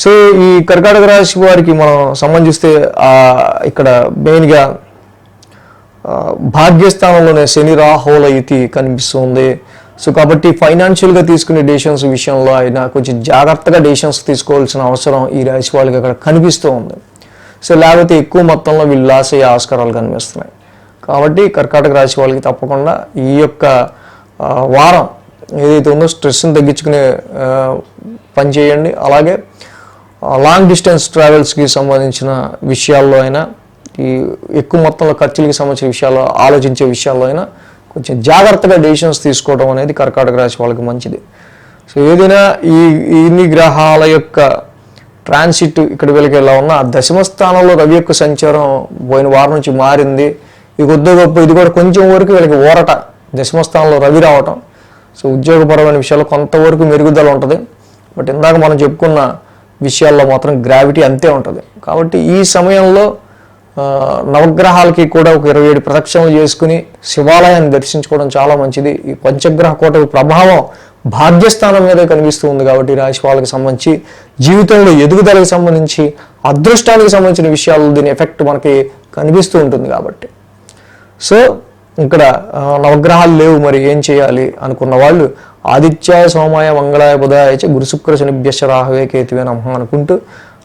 సో ఈ కర్కాటక రాశి వారికి మనం సంబంధిస్తే ఇక్కడ మెయిన్గా భాగ్యస్థానంలోనే శని రాహుల యుతి కనిపిస్తుంది. సో కాబట్టి ఫైనాన్షియల్గా తీసుకునే డెసిషన్స్ విషయంలో అయినా కొంచెం జాగ్రత్తగా డెసిషన్స్ తీసుకోవాల్సిన అవసరం ఈ రాశి వాళ్ళకి అక్కడ కనిపిస్తూ ఉంది. సో లేకపోతే ఎక్కువ మొత్తంలో వీళ్ళు లాస్ అయ్యే ఆస్కారాలు కనిపిస్తున్నాయి. కాబట్టి కర్కాటక రాశి వాళ్ళకి తప్పకుండా ఈ యొక్క వారం ఏదైతే ఉందో స్ట్రెస్ని తగ్గించుకునే పని చేయండి. అలాగే లాంగ్ డిస్టెన్స్ ట్రావెల్స్కి సంబంధించిన విషయాల్లో అయినా, ఈ ఎక్కువ మొత్తంలో ఖర్చులకి సంబంధించిన విషయాల్లో ఆలోచించే విషయాల్లో అయినా కొంచెం జాగ్రత్తగా డెసిషన్స్ తీసుకోవడం అనేది కర్కాటక రాశి వాళ్ళకి మంచిది. సో ఏదైనా ఇన్ని గ్రహాల యొక్క ట్రాన్సిట్ ఇక్కడ వీళ్ళకి ఎలా ఉన్నా దశమ స్థానంలో రవి యొక్క సంచారం పోయిన వారం నుంచి మారింది. ఈ కొద్ది గొప్ప ఇది కూడా కొంచెం వరకు వీళ్ళకి ఊరట, దశమ స్థానంలో రవి రావటం. సో ఉద్యోగపరమైన విషయాల్లో కొంతవరకు మెరుగుదల ఉంటుంది. బట్ ఇందాక మనం చెప్పుకున్న విషయాల్లో మాత్రం గ్రావిటీ అంతే ఉంటుంది. కాబట్టి ఈ సమయంలో నవగ్రహాలకి కూడా ఒక 27 ప్రదక్షిణలు చేసుకుని శివాలయాన్ని దర్శించుకోవడం చాలా మంచిది. ఈ పంచగ్రహ కూటమి ప్రభావం భాగ్యస్థానం మీదే కనిపిస్తూ ఉంది. కాబట్టి రాశి వాళ్ళకి సంబంధించి జీవితంలో ఎదుగుదలకు సంబంధించి అదృష్టానికి సంబంధించిన విషయాలు దీని ఎఫెక్ట్ మనకి కనిపిస్తూ ఉంటుంది. కాబట్టి సో ఇక్కడ నవగ్రహాలు లేవు, మరి ఏం చేయాలి అనుకున్న వాళ్ళు ఆదిత్యాయ సోమాయ మంగళాయ బుధాయ గురు శుక్ర శనిభ్యశ్చ రాహవే కేతువే నమః అనుకుంటూ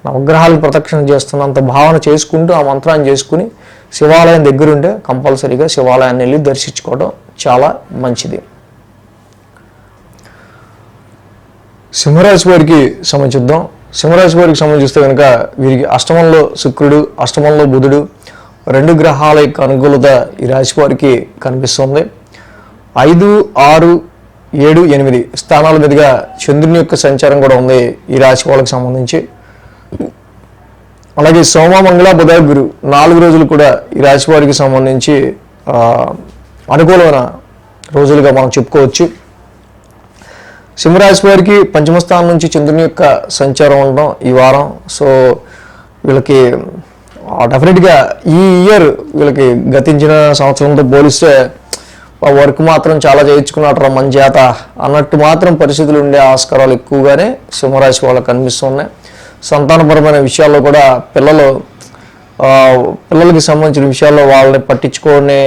నవగ్రహాలకు ప్రదక్షిణ చేస్తున్నంత భావన చేసుకుంటూ ఆ మంత్రాన్ని చేసుకుని శివాలయం దగ్గరుంటే కంపల్సరీగా శివాలయాన్ని వెళ్ళి దర్శించుకోవడం చాలా మంచిది. సింహరాశి వారికి సంబంధిద్దాం. సింహరాశి వారికి సంబంధిస్తే కనుక వీరికి అష్టమంలో శుక్రుడు, అష్టమంలో బుధుడు, 2 గ్రహాల యొక్క అనుకూలత ఈ రాశి వారికి కనిపిస్తుంది. 5, 6, 7, 8 స్థానాల మీదుగా చంద్రుని యొక్క సంచారం కూడా ఉంది ఈ రాశి వాళ్ళకి సంబంధించి. అలాగే సోమ, మంగళ, బుధ, గురు 4 రోజులు కూడా ఈ రాశి వారికి సంబంధించి అనుకూలమైన రోజులుగా మనం చెప్పుకోవచ్చు. సింహరాశి వారికి పంచమ స్థానం నుంచి చంద్రుని యొక్క సంచారం ఉండడం ఈ వారం. సో వీళ్ళకి డెఫినెట్గా ఈ ఇయర్ వీళ్ళకి గతించిన సంవత్సరంతో పోలిస్తే వర్క్ మాత్రం చాలా చేయించుకున్నట్టు మన చేత అన్నట్టు మాత్రం పరిస్థితులు ఉండే ఆస్కారాలు ఎక్కువగానే సింహరాశి వాళ్ళకి కనిపిస్తున్నాయి. సంతానపరమైన విషయాల్లో కూడా పిల్లలకి సంబంధించిన విషయాల్లో వాళ్ళని పట్టించుకునే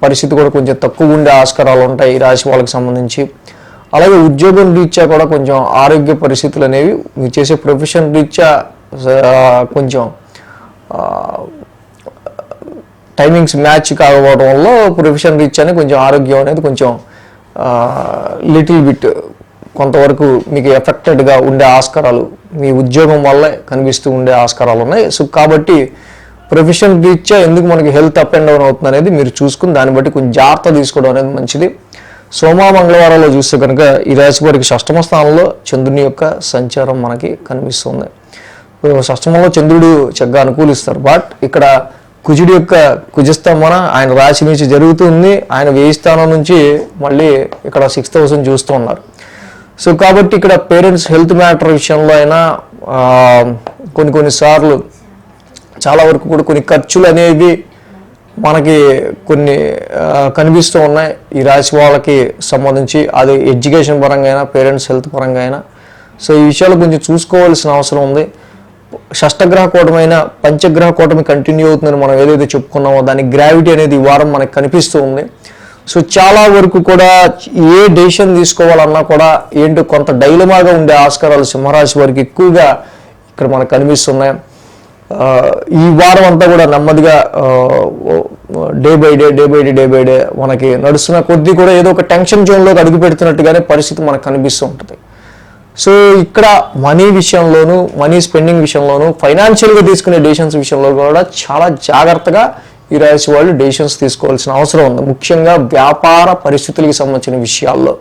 పరిస్థితి కూడా కొంచెం తక్కువ ఉండే ఆస్కారాలు ఉంటాయి ఈ రాశి వాళ్ళకి సంబంధించి. అలాగే ఉద్యోగం రీత్యా కూడా కొంచెం ఆరోగ్య పరిస్థితులు అనేవి మీరు చేసే ప్రొఫెషన్ రీత్యా కొంచెం టైమింగ్స్ మ్యాచ్ కాకపోవడం వల్ల ప్రొఫెషన్ రీత్యానే కొంచెం ఆరోగ్యం అనేది కొంచెం లిటిల్ బిట్ కొంతవరకు మీకు ఎఫెక్టెడ్గా ఉండే ఆస్కారాలు మీ ఉద్యోగం వల్లే కనిపిస్తూ ఉండే ఆస్కారాలు ఉన్నాయి. సో కాబట్టి ప్రొఫెషన్ రీత్యా ఎందుకు మనకి హెల్త్ అప్ అండ్ డౌన్ అవుతుంది అనేది మీరు చూసుకుని దాన్ని బట్టి కొంచెం జాగ్రత్త తీసుకోవడం అనేది మంచిది. సోమ, మంగళవారాల్లో చూస్తే కనుక ఈ రాశి వారికి షష్టమ స్థానంలో చంద్రుని యొక్క సంచారం మనకి కనిపిస్తుంది. షష్టమంలో చంద్రుడు చక్కగా అనుకూలిస్తారు. బట్ ఇక్కడ కుజుడి యొక్క కుజస్తంభన ఆయన రాశి నుంచి జరుగుతుంది. ఆయన 1000 స్థానం నుంచి మళ్ళీ ఇక్కడ 6th house చూస్తూ ఉన్నారు. సో కాబట్టి ఇక్కడ పేరెంట్స్ హెల్త్ మ్యాటర్ విషయంలో అయినా కొన్నిసార్లు చాలా వరకు కూడా కొన్ని ఖర్చులు అనేవి మనకి కొన్ని కనిపిస్తూ ఉన్నాయి ఈ రాశి వాళ్ళకి సంబంధించి. అది ఎడ్యుకేషన్ పరంగా అయినా, పేరెంట్స్ హెల్త్ పరంగా అయినా. సో ఈ విషయాలు కొంచెం చూసుకోవాల్సిన అవసరం ఉంది. షష్టగ్రహ కూటమైన పంచగ్రహ కూటమి కంటిన్యూ అవుతుందని మనం ఏదైతే చెప్పుకున్నామో దాని గ్రావిటీ అనేది ఈ వారం మనకు కనిపిస్తూ ఉంది. సో చాలా వరకు కూడా ఏ డెసిషన్ తీసుకోవాలన్నా కూడా ఏంటో కొంత డైలమాగా ఉండే ఆస్కారాలు సింహరాశి వారికి ఎక్కువగా ఇక్కడ మనకు కనిపిస్తున్నాయి. ఈ వారం అంతా కూడా నెమ్మదిగా డే బై డే మనకి నడుస్తున్న కొద్దీ కూడా ఏదో ఒక టెన్షన్ జోన్లోకి అడుగు పెడుతున్నట్టుగానే పరిస్థితి మనకు కనిపిస్తూ ఉంటుంది. సో ఇక్కడ మనీ విషయంలోనూ, మనీ స్పెండింగ్ విషయంలోనూ, ఫైనాన్షియల్గా తీసుకునే డెసిషన్స్ విషయంలో కూడా చాలా జాగ్రత్తగా ఈ రాశి వాళ్ళు డెసిషన్స్ తీసుకోవాల్సిన అవసరం ఉంది. ముఖ్యంగా వ్యాపార పరిస్థితులకి సంబంధించిన విషయాల్లో,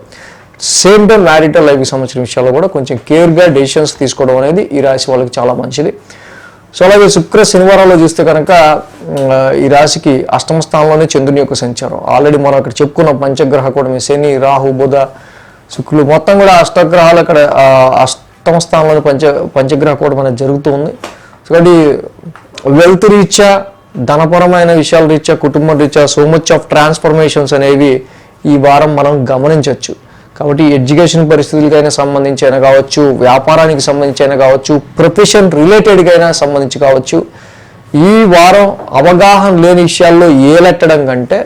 సేమ్ టైం మ్యారిటల్ లైఫ్కి సంబంధించిన విషయాల్లో కూడా కొంచెం కేర్గా డెసిషన్స్ తీసుకోవడం అనేది ఈ రాశి వాళ్ళకి చాలా మంచిది. సో అలాగే శుక్ర శనివారాల్లో చూస్తే కనుక ఈ రాశికి అష్టమ స్థానంలోనే చంద్రుని యొక్క సంచారం. ఆల్రెడీ మనం అక్కడ చెప్పుకున్న పంచగ్రహ కూటమి శని, రాహు, బుధ, శుక్రులు మొత్తం కూడా అష్టగ్రహాలు అక్కడ అష్టమ స్థానంలోనే పంచగ్రహ కూటమి అనేది జరుగుతూ ఉంది. సో కాబట్టి వెల్త్ రీత్యా, ధనపరమైన విషయాల రీత్యా, కుటుంబం రీత్యా సో మచ్ ఆఫ్ ట్రాన్స్ఫర్మేషన్స్ అనేవి ఈ వారం మనం గమనించవచ్చు. కాబట్టి ఎడ్యుకేషన్ పరిస్థితులకైనా సంబంధించి అయినా కావచ్చు, వ్యాపారానికి సంబంధించి అయినా కావచ్చు, ప్రొఫెషన్ రిలేటెడ్కైనా సంబంధించి కావచ్చు, ఈ వారం అవగాహన లేని విషయాల్లో ఏలెట్టడం కంటే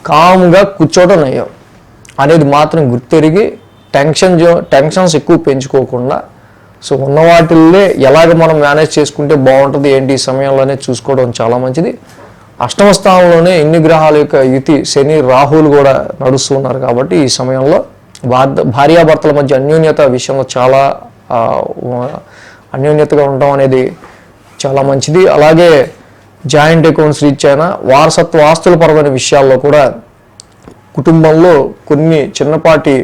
కామ్గా కూర్చోవడం నయం అనేది మాత్రం గుర్తెరిగి టెన్షన్స్ ఎక్కువ పెంచుకోకుండా సో ఉన్న వాటిల్లే ఎలాగ మనం మేనేజ్ చేసుకుంటే బాగుంటుంది ఏంటి ఈ సమయంలోనే చూసుకోవడం చాలా మంచిది. అష్టమ స్థానంలోనే ఎన్ని గ్రహాల యొక్క యుతి శని, రాహువులు కూడా నడుస్తూ ఉన్నారు. కాబట్టి ఈ సమయంలో భార్యాభర్తల మధ్య అన్యోన్యత విషయంలో చాలా అన్యోన్యతగా ఉండడం అనేది చాలా మంచిది. అలాగే జాయింట్ అకౌంట్స్ రీత్యా, వారసత్వ ఆస్తుల పరమైన విషయాల్లో కూడా కుటుంబంలో కొన్ని చిన్నపాటి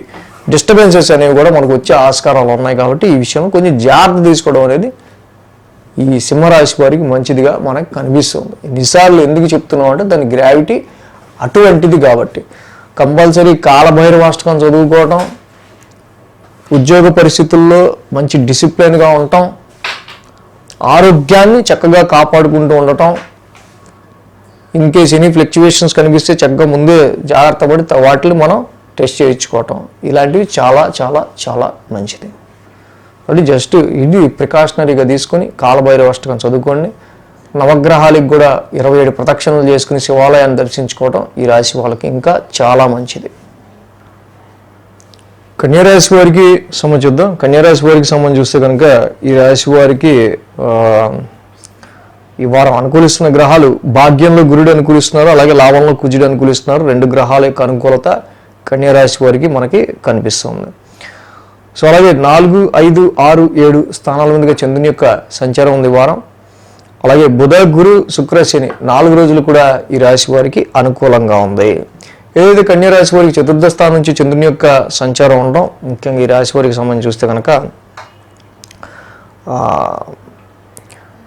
డిస్టర్బెన్సెస్ అనేవి కూడా మనకు వచ్చే ఆస్కారాలు ఉన్నాయి. కాబట్టి ఈ విషయంలో కొంచెం జాగ్రత్త తీసుకోవడం అనేది ఈ సింహరాశి వారికి మంచిదిగా మనకు కనిపిస్తుంది. ఎన్నిసార్లు ఎందుకు చెప్తున్నాం అంటే దాని గ్రావిటీ అటువంటిది. కాబట్టి కంపల్సరీ కాలభైరవాష్టకం చదువుకోవటం, ఉద్యోగ పరిస్థితుల్లో మంచి డిసిప్లిన్గా ఉండటం, ఆరోగ్యాన్ని చక్కగా కాపాడుకుంటూ ఉండటం, ఇన్ కేస్ ఎనీ ఫ్లక్చువేషన్స్ కనిపిస్తే చక్కగా ముందే జాగ్రత్త పడి వాటిని మనం టెస్ట్ చేయించుకోవటం, ఇలాంటివి చాలా చాలా చాలా మంచిది. కాబట్టి జస్ట్ ఇది ప్రికాషనరీగా తీసుకొని కాలభైరవాష్టకం చదువుకోండి. నవగ్రహాలకు కూడా 27 ప్రదక్షిణలు చేసుకుని శివాలయాన్ని దర్శించుకోవటం ఈ రాశి వాళ్ళకి ఇంకా చాలా మంచిది. కన్యారాశి వారికి చూద్దాం. కన్యారాశి వారికి సంబంధించి చూస్తే కనుక ఈ రాశి వారికి ఈ వారం అనుకూలిస్తున్న గ్రహాలు భాగ్యంలో గురుడు అనుకూలిస్తున్నారు, అలాగే లాభంలో కుజుడు అనుకూలిస్తున్నారు. 2 గ్రహాల యొక్క అనుకూలత కన్యారాశి వారికి మనకి కనిపిస్తుంది. సో అలాగే 4, 5, 6, 7 స్థానాల మీదుగా చంద్రుని యొక్క సంచారం ఉంది వారం. అలాగే బుధ, గురు, శుక్ర, శని 4 రోజులు కూడా ఈ రాశి వారికి అనుకూలంగా ఉంది. ఏదైతే కన్యారాశి వారికి చతుర్థ స్థానం నుంచి చంద్రుని యొక్క సంచారం ఉండడం ముఖ్యంగా ఈ రాశి వారికి సంబంధించి చూస్తే కనుక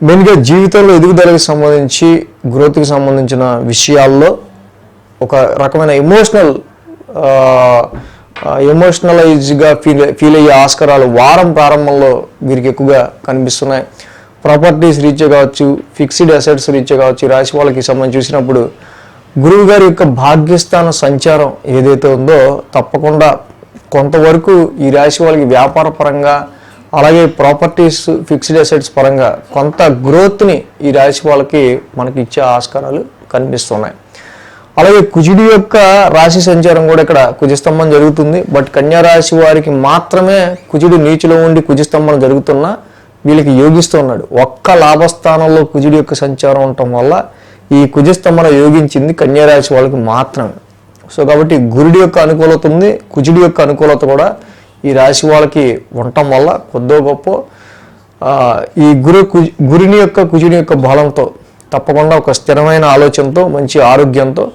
మెయిన్గా జీవితంలో ఎదుగుదలకు సంబంధించి, గ్రోత్కి సంబంధించిన విషయాల్లో ఒక రకమైన ఎమోషనలైజ్గా ఫీల్ అయ్యే ఆస్కారాలు వారం ప్రారంభంలో వీరికి ఎక్కువగా కనిపిస్తున్నాయి. ప్రాపర్టీస్ రీత్యా కావచ్చు, ఫిక్స్డ్ అసెట్స్ రీత్యా కావచ్చు, ఈ రాశి వాళ్ళకి సంబంధించి చూసినప్పుడు గురువు గారి యొక్క భాగ్యస్థాన సంచారం ఏదైతే ఉందో తప్పకుండా కొంతవరకు ఈ రాశి వాళ్ళకి వ్యాపార పరంగా, అలాగే ప్రాపర్టీస్, ఫిక్స్డ్ అసెట్స్ పరంగా కొంత గ్రోత్ని ఈ రాశి వాళ్ళకి మనకి ఇచ్చే ఆస్కారాలు కనిపిస్తున్నాయి. అలాగే కుజుడి యొక్క రాశి సంచారం కూడా ఇక్కడ కుజస్తంభం జరుగుతుంది. బట్ కన్యా రాశి వారికి మాత్రమే కుజుడు నీచులో ఉండి కుజస్తంభం జరుగుతున్నా వీళ్ళకి యోగిస్తూ ఉన్నాడు. ఒక్క లాభస్థానంలో కుజుడి యొక్క సంచారం ఉండటం వల్ల ఈ కుజస్తంభన యోగించింది కన్యా రాశి వాళ్ళకి మాత్రమే. సో కాబట్టి గురుడి యొక్క అనుకూలత ఉంది, కుజుడి యొక్క అనుకూలత కూడా ఈ రాశి వాళ్ళకి ఉండటం వల్ల కొద్దో గొప్ప ఈ గురుని యొక్క కుజుని యొక్క బలంతో తప్పకుండా ఒక స్థిరమైన ఆలోచనతో, మంచి ఆరోగ్యంతో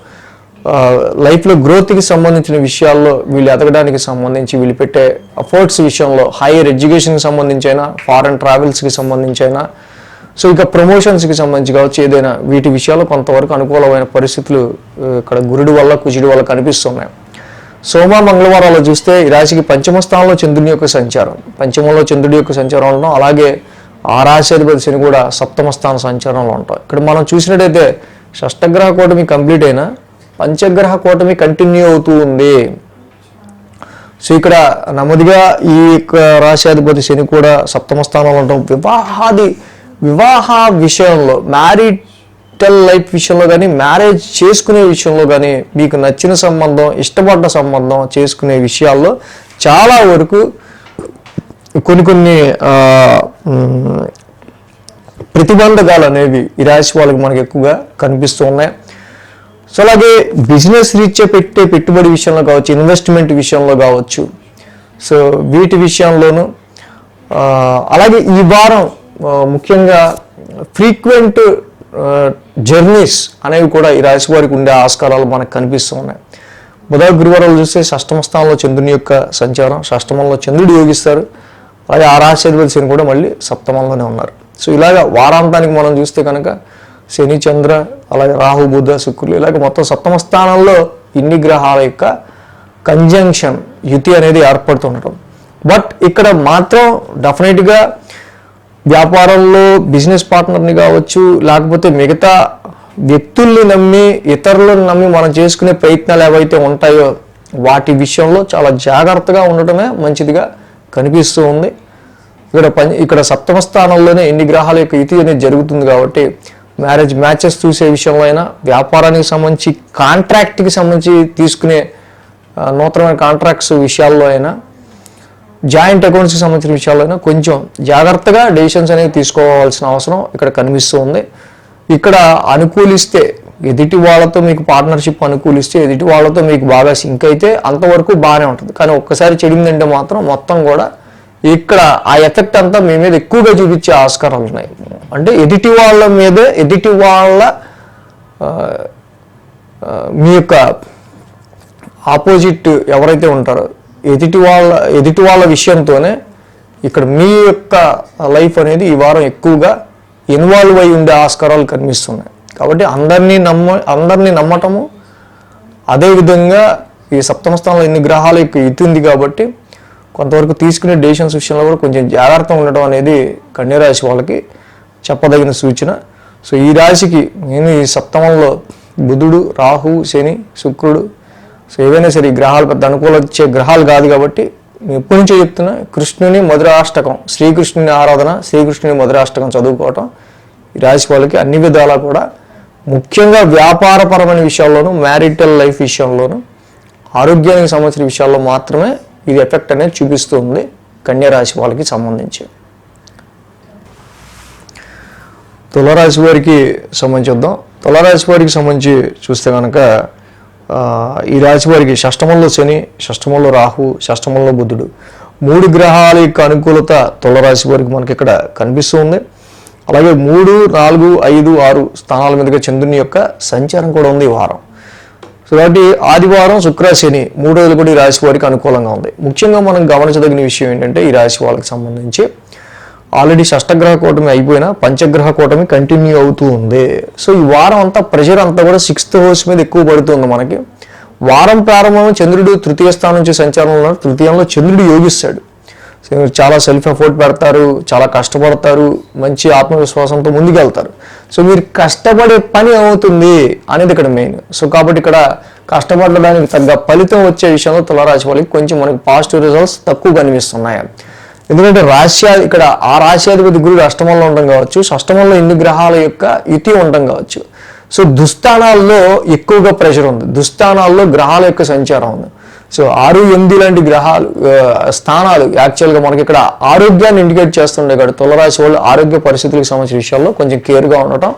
లైఫ్లో గ్రోత్కి సంబంధించిన విషయాల్లో వీళ్ళు ఎదగడానికి సంబంధించి వీళ్ళు పెట్టే ఎఫర్ట్స్ విషయంలో, హైయర్ ఎడ్యుకేషన్కి సంబంధించి అయినా, ఫారెన్ ట్రావెల్స్కి సంబంధించి అయినా, సో ఇక ప్రమోషన్స్కి సంబంధించి కావచ్చు, ఏదైనా వీటి విషయాల్లో కొంతవరకు అనుకూలమైన పరిస్థితులు ఇక్కడ గురుడి వల్ల కుజుడి వల్ల కనిపిస్తున్నాయి. సోమ, మంగళవారాలు చూస్తే ఈ రాశికి పంచమ స్థానంలో చంద్రుని యొక్క సంచారం, పంచమంలో చంద్రుడి యొక్క సంచారం ఉండడం, అలాగే ఆ రాశిధిపతి శని కూడా సప్తమ స్థాన సంచారంలో ఉంటాం. ఇక్కడ మనం చూసినట్టయితే షష్టగ్రహ కూటమి కంప్లీట్ అయినా పంచగ్రహ కూటమి కంటిన్యూ అవుతూ ఉంది. సో ఇక్కడ నెమ్మదిగా ఈ రాశ్యాధిపతి శని కూడా సప్తమ స్థానంలో ఉండటం వివాహ విషయంలో, మ్యారిటల్ లైఫ్ విషయంలో కానీ, మ్యారేజ్ చేసుకునే విషయంలో కానీ, మీకు నచ్చిన సంబంధం, ఇష్టపడ్డ సంబంధం చేసుకునే విషయాల్లో చాలా వరకు కొన్ని ప్రతిబంధకాలు అనేవి ఈ రాశి వాళ్ళకి మనకి ఎక్కువగా కనిపిస్తూ ఉన్నాయి. సో అలాగే బిజినెస్ రీత్యా పెట్టే పెట్టుబడి విషయంలో కావచ్చు, ఇన్వెస్ట్మెంట్ విషయంలో కావచ్చు, సో వీటి విషయంలోనూ అలాగే ఈ వారం ముఖ్యంగా ఫ్రీక్వెంట్ జర్నీస్ అనేవి కూడా ఈ రాశి వారికి ఉండే ఆస్కారాలు మనకు కనిపిస్తూ ఉన్నాయి. బుధ, గురువారాలు చూస్తే షష్టమ స్థానంలో చంద్రుని యొక్క సంచారం, షష్టమంలో చంద్రుడు యోగిస్తారు, అలాగే ఆ రాశి అధిపతి శని కూడా మళ్ళీ సప్తమంలోనే ఉన్నారు. సో ఇలాగ వారాంతానికి మనం చూస్తే కనుక శని చంద్ర అలాగే రాహు బుధ శుక్రులు ఇలాగ మొత్తం సప్తమ స్థానంలో ఇన్ని గ్రహాల యొక్క కంజంక్షన్ యుతి అనేది ఏర్పడుతుండటం. బట్ ఇక్కడ మాత్రం డెఫినెట్గా వ్యాపారంలో బిజినెస్ పార్ట్నర్ని కావచ్చు, లేకపోతే మిగతా వ్యక్తుల్ని నమ్మి ఇతరులను నమ్మి మనం చేసుకునే ప్రయత్నాలు ఏవైతే ఉంటాయో వాటి విషయంలో చాలా జాగ్రత్తగా ఉండటమే మంచిదిగా కనిపిస్తూ ఉంది. ఇక్కడ సప్తమ స్థానంలోనే ఎన్ని గ్రహాల యొక్క యుతి అనేది జరుగుతుంది కాబట్టి మ్యాచెస్ చూసే విషయంలో అయినా, వ్యాపారానికి సంబంధించి కాంట్రాక్ట్కి సంబంధించి తీసుకునే నూతనమైన కాంట్రాక్ట్స్ విషయాల్లో అయినా, జాయింట్ అకౌంట్స్కి సంబంధించిన విషయాల్లో అయినా కొంచెం జాగ్రత్తగా డెసిషన్స్ అనేవి తీసుకోవాల్సిన అవసరం ఇక్కడ కనిపిస్తూ ఉంది. ఇక్కడ అనుకూలిస్తే ఎదుటి వాళ్ళతో మీకు పార్ట్నర్షిప్ అనుకూలిస్తే ఎదుటి వాళ్ళతో మీకు బాగా సింక్ అయితే అంతవరకు బాగానే ఉంటుంది. కానీ ఒక్కసారి చెడిందంటే మాత్రం మొత్తం కూడా ఇక్కడ ఆ ఎఫెక్ట్ అంతా మీ మీద ఎక్కువగా చూపించే ఆస్కారాలు ఉన్నాయి. అంటే ఎదుటి వాళ్ళ మీదే ఎదుటి వాళ్ళ మీ యొక్క ఆపోజిట్ ఎవరైతే ఉంటారో ఎదుటి వాళ్ళ విషయంతోనే ఇక్కడ మీ యొక్క లైఫ్ అనేది ఈ వారం ఎక్కువగా ఇన్వాల్వ్ అయి ఉండే ఆస్కారాలు కనిపిస్తున్నాయి. కాబట్టి అందరినీ నమ్మటము, అదేవిధంగా ఈ సప్తమ స్థానంలో ఎన్ని గ్రహాల యొక్క యుతి ఉంది కాబట్టి కొంతవరకు తీసుకునే డెసిషన్స్ విషయంలో కూడా కొంచెం జాగ్రత్తగా ఉండటం అనేది కన్యరాశి వాళ్ళకి చెప్పదగిన సూచన. సో ఈ రాశికి నేను ఈ సప్తమంలో బుధుడు, రాహు, శని, శుక్రుడు, సో ఏవైనా సరే ఈ గ్రహాలు పెద్ద అనుకూలించే గ్రహాలు కాదు కాబట్టి నేను ఎప్పటి నుంచో చెప్తున్నా, కృష్ణుని మధురాష్టకం, శ్రీకృష్ణుని ఆరాధన, శ్రీకృష్ణుని మధురాష్టకం చదువుకోవటం ఈ రాశి వాళ్ళకి అన్ని విధాలా కూడా ముఖ్యంగా వ్యాపారపరమైన విషయాల్లోనూ, మ్యారిటల్ లైఫ్ విషయంలోనూ, ఆరోగ్యానికి సంబంధించిన విషయాల్లో మాత్రమే ఇది ఎఫెక్ట్ అనేది చూపిస్తూ ఉంది కన్యరాశి వాళ్ళకి సంబంధించి. తులారాశి వారికి సంబంధించుద్దాం. తులారాశి వారికి సంబంధించి చూస్తే కనుక ఈ రాశి వారికి షష్టమంలో శని, షష్టమంలో రాహు, షష్టమంలో బుధుడు, 3 గ్రహాల యొక్క అనుకూలత తులారాశి వారికి మనకి ఇక్కడ కనిపిస్తూ ఉంది. అలాగే 3, 4, 5, 6 స్థానాల మీదుగా చంద్రుని యొక్క సంచారం కూడా ఉంది ఈ వారం. సో కాబట్టి ఆదివారం శుక్ర శని 3 రోజులు కూడా ఈ రాశి వారికి అనుకూలంగా ఉంది. ముఖ్యంగా మనం గమనించదగిన విషయం ఏంటంటే ఈ రాశి వాళ్ళకి సంబంధించి ఆల్రెడీ షష్టగ్రహ కూటమి అయిపోయినా పంచగ్రహ కూటమి కంటిన్యూ అవుతూ ఉంది. సో ఈ వారం అంతా ప్రెషర్ అంతా కూడా 6th హౌస్ మీద ఎక్కువ పడుతుంది మనకి. వారం ప్రారంభం చంద్రుడు 3వ స్థానం నుంచి సంచారంలో ఉన్నారు. 3యంలో చంద్రుడు యోగిస్తాడు. చాలా సెల్ఫ్ ఎఫర్ట్ పెడతారు, చాలా కష్టపడతారు, మంచి ఆత్మవిశ్వాసంతో ముందుకెళ్తారు. సో మీరు కష్టపడే పని అవుతుంది అనేది ఇక్కడ మెయిన్. సో కాబట్టి ఇక్కడ కష్టపడడానికి తగ్గ ఫలితం వచ్చే విషయంలో తులారాశి వాళ్ళకి కొంచెం మనకి పాజిటివ్ రిజల్ట్స్ తక్కువ కనిపిస్తున్నాయి. ఎందుకంటే ఇక్కడ ఆ రాశ్యాధిపతి గురుడు అష్టమంలో ఉండడం కావచ్చు, షష్టమంలో ఇన్ని గ్రహాల యొక్క యుతి ఉండడం కావచ్చు. సో దుస్థానాల్లో ఎక్కువగా ప్రెషర్ ఉంది, దుస్థానాల్లో గ్రహాల యొక్క సంచారం ఉంది. సో 6, 8 లాంటి గ్రహాలు స్థానాలు యాక్చువల్గా మనకి ఇక్కడ ఆరోగ్యాన్ని ఇండికేట్ చేస్తుండే కదా. తులారాశి వాళ్ళు ఆరోగ్య పరిస్థితులకు సంబంధించిన విషయాల్లో కొంచెం కేర్గా ఉండటం,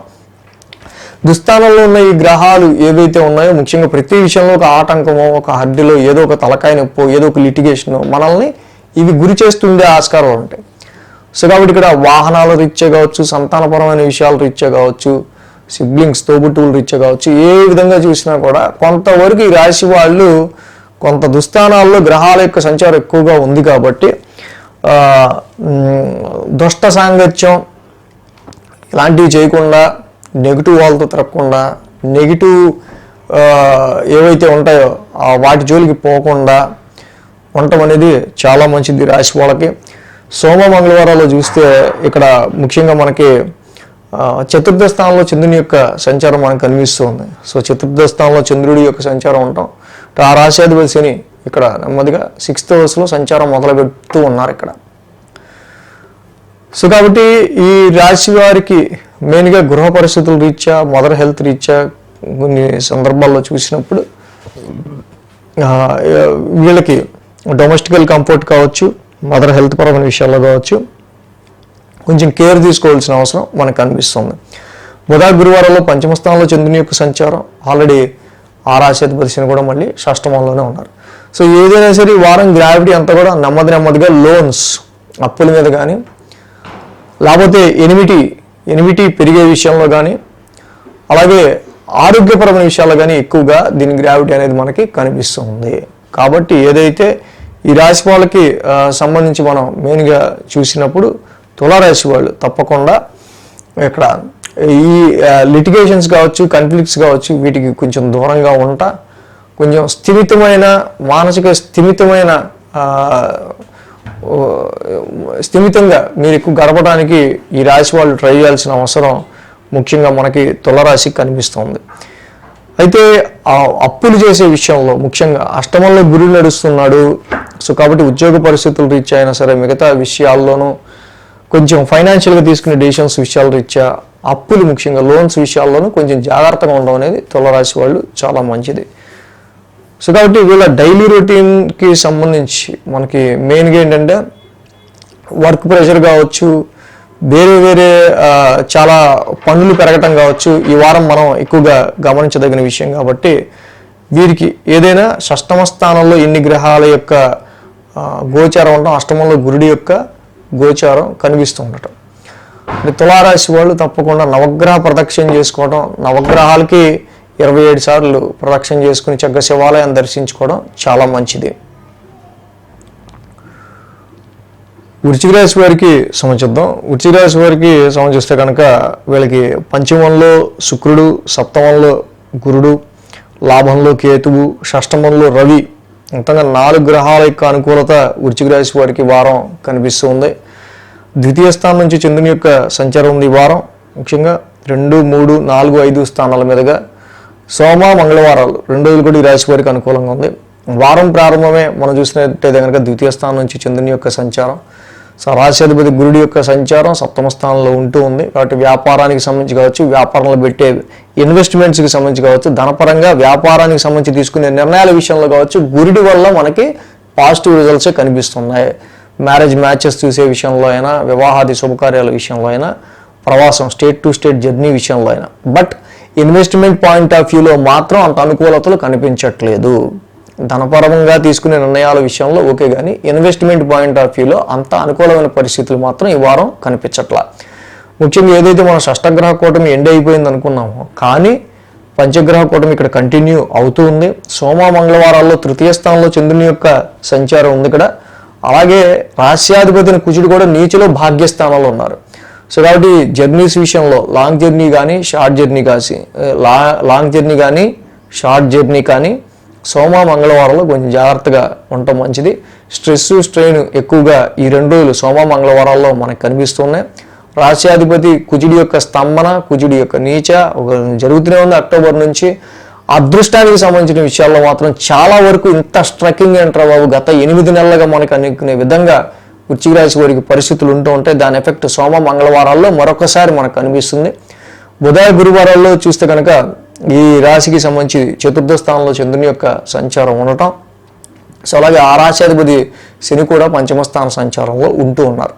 దుస్థానంలో ఉన్న ఈ గ్రహాలు ఏవైతే ఉన్నాయో ముఖ్యంగా ప్రతి విషయంలో ఒక ఆటంకమో, ఒక హద్దులో ఏదో ఒక తలకాయ నొప్పో, ఏదో ఒక లిటిగేషనో మనల్ని ఇవి గురి చేస్తుండే ఆస్కారాలు ఉంటాయి. సో కాబట్టి ఇక్కడ వాహనాల రీత్యా కావచ్చు, సంతానపరమైన విషయాల రీత్యా కావచ్చు, సిబ్లింగ్స్ తోబుట్టువుల రీత్యా కావచ్చు, ఏ విధంగా చూసినా కూడా కొంతవరకు ఈ రాశి వాళ్ళు కొంత దుస్థానాల్లో గ్రహాల యొక్క సంచారం ఎక్కువగా ఉంది కాబట్టి దుష్ట సాంగత్యం ఇలాంటివి చేయకుండా, నెగిటివ్ వాళ్ళతో తిరగకుండా, నెగిటివ్ ఏవైతే ఉంటాయో వాటి జోలికి పోకుండా ఉండటం అనేది చాలా మంచిది రాశి వాళ్ళకి. సోమ మంగళవారాల్లో చూస్తే ఇక్కడ ముఖ్యంగా మనకి 4వ స్థానంలో చంద్రుని యొక్క సంచారం మనకు కనిపిస్తుంది. సో 4వ స్థానంలో చంద్రుడి యొక్క సంచారం ఉండటం, ఆ రాశ్యాధిపతి శని ఇక్కడ నెమ్మదిగా 6th హౌస్లో సంచారం మొదలుపెడుతూ ఉన్నారు ఇక్కడ. సో కాబట్టి ఈ రాశి వారికి మెయిన్గా గృహ పరిస్థితుల రీత్యా, మదర్ హెల్త్ రీత్యా కొన్ని సందర్భాల్లో చూసినప్పుడు వీళ్ళకి డొమెస్టికల్ కంఫర్ట్ కావచ్చు, మదర్ హెల్త్ పరమైన విషయాల్లో కావచ్చు కొంచెం కేర్ తీసుకోవాల్సిన అవసరం మనకు కనిపిస్తుంది. బుధ గురువారంలో 5వ స్థానంలో చంద్రుని యొక్క సంచారం, ఆల్రెడీ ఆ రాశ్యాధిపతి శని కూడా మళ్ళీ షష్టమంలోనే ఉన్నారు. సో ఏదైనా సరే ఈ వారం గ్రావిటీ అంతా కూడా నెమ్మదిగా లోన్స్, అప్పుల మీద కానీ, లేకపోతే ఎనిమిటీ పెరిగే విషయంలో కానీ, అలాగే ఆరోగ్యపరమైన విషయాల్లో కానీ ఎక్కువగా దీని గ్రావిటీ అనేది మనకి కనిపిస్తుంది. కాబట్టి ఏదైతే ఈ రాశి వాళ్ళకి సంబంధించి మనం మెయిన్గా చూసినప్పుడు తులారాశి వాళ్ళు తప్పకుండా ఇక్కడ ఈ లిటిగేషన్స్ కావచ్చు, కన్ఫ్లిక్ట్స్ కావచ్చు, వీటికి కొంచెం దూరంగా ఉంటా కొంచెం స్థిమితమైన మానసిక స్థిమితంగా మీరు ఎక్కువ గడపడానికి ఈ రాశి వాళ్ళు ట్రై చేయాల్సిన అవసరం ముఖ్యంగా మనకి తులారాశికి కనిపిస్తుంది. అయితే ఆ అప్పులు చేసే విషయంలో ముఖ్యంగా అష్టమంలో గురువు నడుస్తున్నాడు. సో కాబట్టి ఉద్యోగ పరిస్థితులు రీత్యా అయినా సరే మిగతా విషయాల్లోనూ కొంచెం ఫైనాన్షియల్గా తీసుకునే డెసిషన్స్ విషయాల రీత్యా అప్పులు ముఖ్యంగా లోన్స్ విషయాల్లోనూ కొంచెం జాగ్రత్తగా ఉండడం అనేది తులారాశి వాళ్ళు చాలా మంచిది. సో కాబట్టి వీళ్ళ డైలీ రొటీన్కి సంబంధించి మనకి మెయిన్గా ఏంటంటే వర్క్ ప్రెషర్ కావచ్చు, వేరే చాలా పనులు పెరగటం కావచ్చు, ఈ వారం మనం ఎక్కువగా గమనించదగిన విషయం. కాబట్టి వీరికి ఏదైనా షష్టమ స్థానంలో ఇన్ని గ్రహాల యొక్క గోచారం ఉండటం, అష్టమంలో గురుడి యొక్క గోచారం కనిపిస్తూ ఉండటం, తులారాశి వాళ్ళు తప్పకుండా నవగ్రహ ప్రదక్షిణ చేసుకోవడం, నవగ్రహాలకి 27 సార్లు ప్రదక్షిణ చేసుకుని చక్కగా శివాలయాన్ని దర్శించుకోవడం చాలా మంచిది. వృశ్చిక రాశి వారికి సంబంధిద్దాం. వృశ్చిక రాశి వారికి సంబంధిస్తే కనుక వీళ్ళకి పంచమంలో శుక్రుడు, సప్తమంలో గురుడు, లాభంలో కేతువు, షష్టమంలో రవి, మొత్తంగా 4 గ్రహాల యొక్క అనుకూలత వృశ్చిక రాశి వారికి వారం కనిపిస్తూ ఉంది. ద్వితీయ స్థానం నుంచి చంద్రుని యొక్క సంచారం ఉంది ఈ వారం. ముఖ్యంగా 2, 3, 4, 5 స్థానాల మీదుగా సోమ మంగళవారాలు 2 రోజులు కూడా ఈ రాశి వారికి అనుకూలంగా ఉంది. వారం ప్రారంభమే మనం చూసినట్టయితే కనుక ద్వితీయ స్థానం నుంచి చంద్రుని యొక్క సంచారం, రాశ్యాధిపతి గురుడి యొక్క సంచారం సప్తమ స్థానంలో ఉంటూ ఉంది. కాబట్టి వ్యాపారానికి సంబంధించి కావచ్చు, వ్యాపారంలో పెట్టే ఇన్వెస్ట్మెంట్స్కి సంబంధించి కావచ్చు, ధనపరంగా వ్యాపారానికి సంబంధించి తీసుకునే నిర్ణయాల విషయంలో కావచ్చు, గురుడి వల్ల మనకి పాజిటివ్ రిజల్ట్సే కనిపిస్తున్నాయి. మ్యారేజ్ మ్యాచెస్ చూసే విషయంలో అయినా, వివాహాది శుభకార్యాల విషయంలో అయినా, ప్రవాసం స్టేట్ టు స్టేట్ జర్నీ విషయంలో అయినా. బట్ ఇన్వెస్ట్మెంట్ పాయింట్ ఆఫ్ వ్యూలో మాత్రం అంత అనుకూలతలు కనిపించట్లేదు. ధనపరంగా తీసుకునే నిర్ణయాల విషయంలో ఓకే, కానీ ఇన్వెస్ట్మెంట్ పాయింట్ ఆఫ్ వ్యూలో అంత అనుకూలమైన పరిస్థితులు మాత్రం ఈ వారం కనిపించట్లా. ముఖ్యంగా ఏదైతే మనం షష్టగ్రహ కూటమి ఎండ్ అయిపోయింది అనుకున్నామో, కానీ పంచగ్రహ కూటమి ఇక్కడ కంటిన్యూ అవుతూ ఉంది. సోమ మంగళవారాల్లో తృతీయ స్థానంలో చంద్రుని యొక్క సంచారం ఉంది ఇక్కడ. అలాగే రాశ్యాధిపతిని కుజుడు కూడా నీచలో భాగ్యస్థానంలో ఉన్నారు. సో కాబట్టి జర్నీస్ విషయంలో లాంగ్ జర్నీ కానీ షార్ట్ జర్నీ కానీ సోమ మంగళవారంలో కొంచెం జాగ్రత్తగా ఉండటం మంచిది. స్ట్రెస్ స్ట్రెయిన్ ఎక్కువగా ఈ 2 రోజులు సోమ మంగళవారాల్లో మనకు కనిపిస్తున్నాయి. రాశ్యాధిపతి కుజుడి యొక్క స్తంభన, కుజుడి యొక్క నీచ జరుగుతూనే ఉంది అక్టోబర్ నుంచి. అదృష్టానికి సంబంధించిన విషయాల్లో మాత్రం చాలా వరకు ఇంత స్ట్రకింగ్ ఏంట్రా బాబు, గత 8 నెలలుగా మనకు అనుకునే విధంగా వృశ్చిక రాశి వారికి పరిస్థితులు ఉంటూ ఉంటాయి. దాని ఎఫెక్ట్ సోమ మంగళవారాల్లో మరొకసారి మనకు కనిపిస్తుంది. బుధ గురువారాల్లో చూస్తే కనుక ఈ రాశికి సంబంధించి చతుర్థ స్థానంలో చంద్రుని యొక్క సంచారం ఉండటం, సో అలాగే ఆ రాశ్యాధిపతి శని కూడా పంచమ స్థాన సంచారంలో ఉంటూ ఉన్నారు.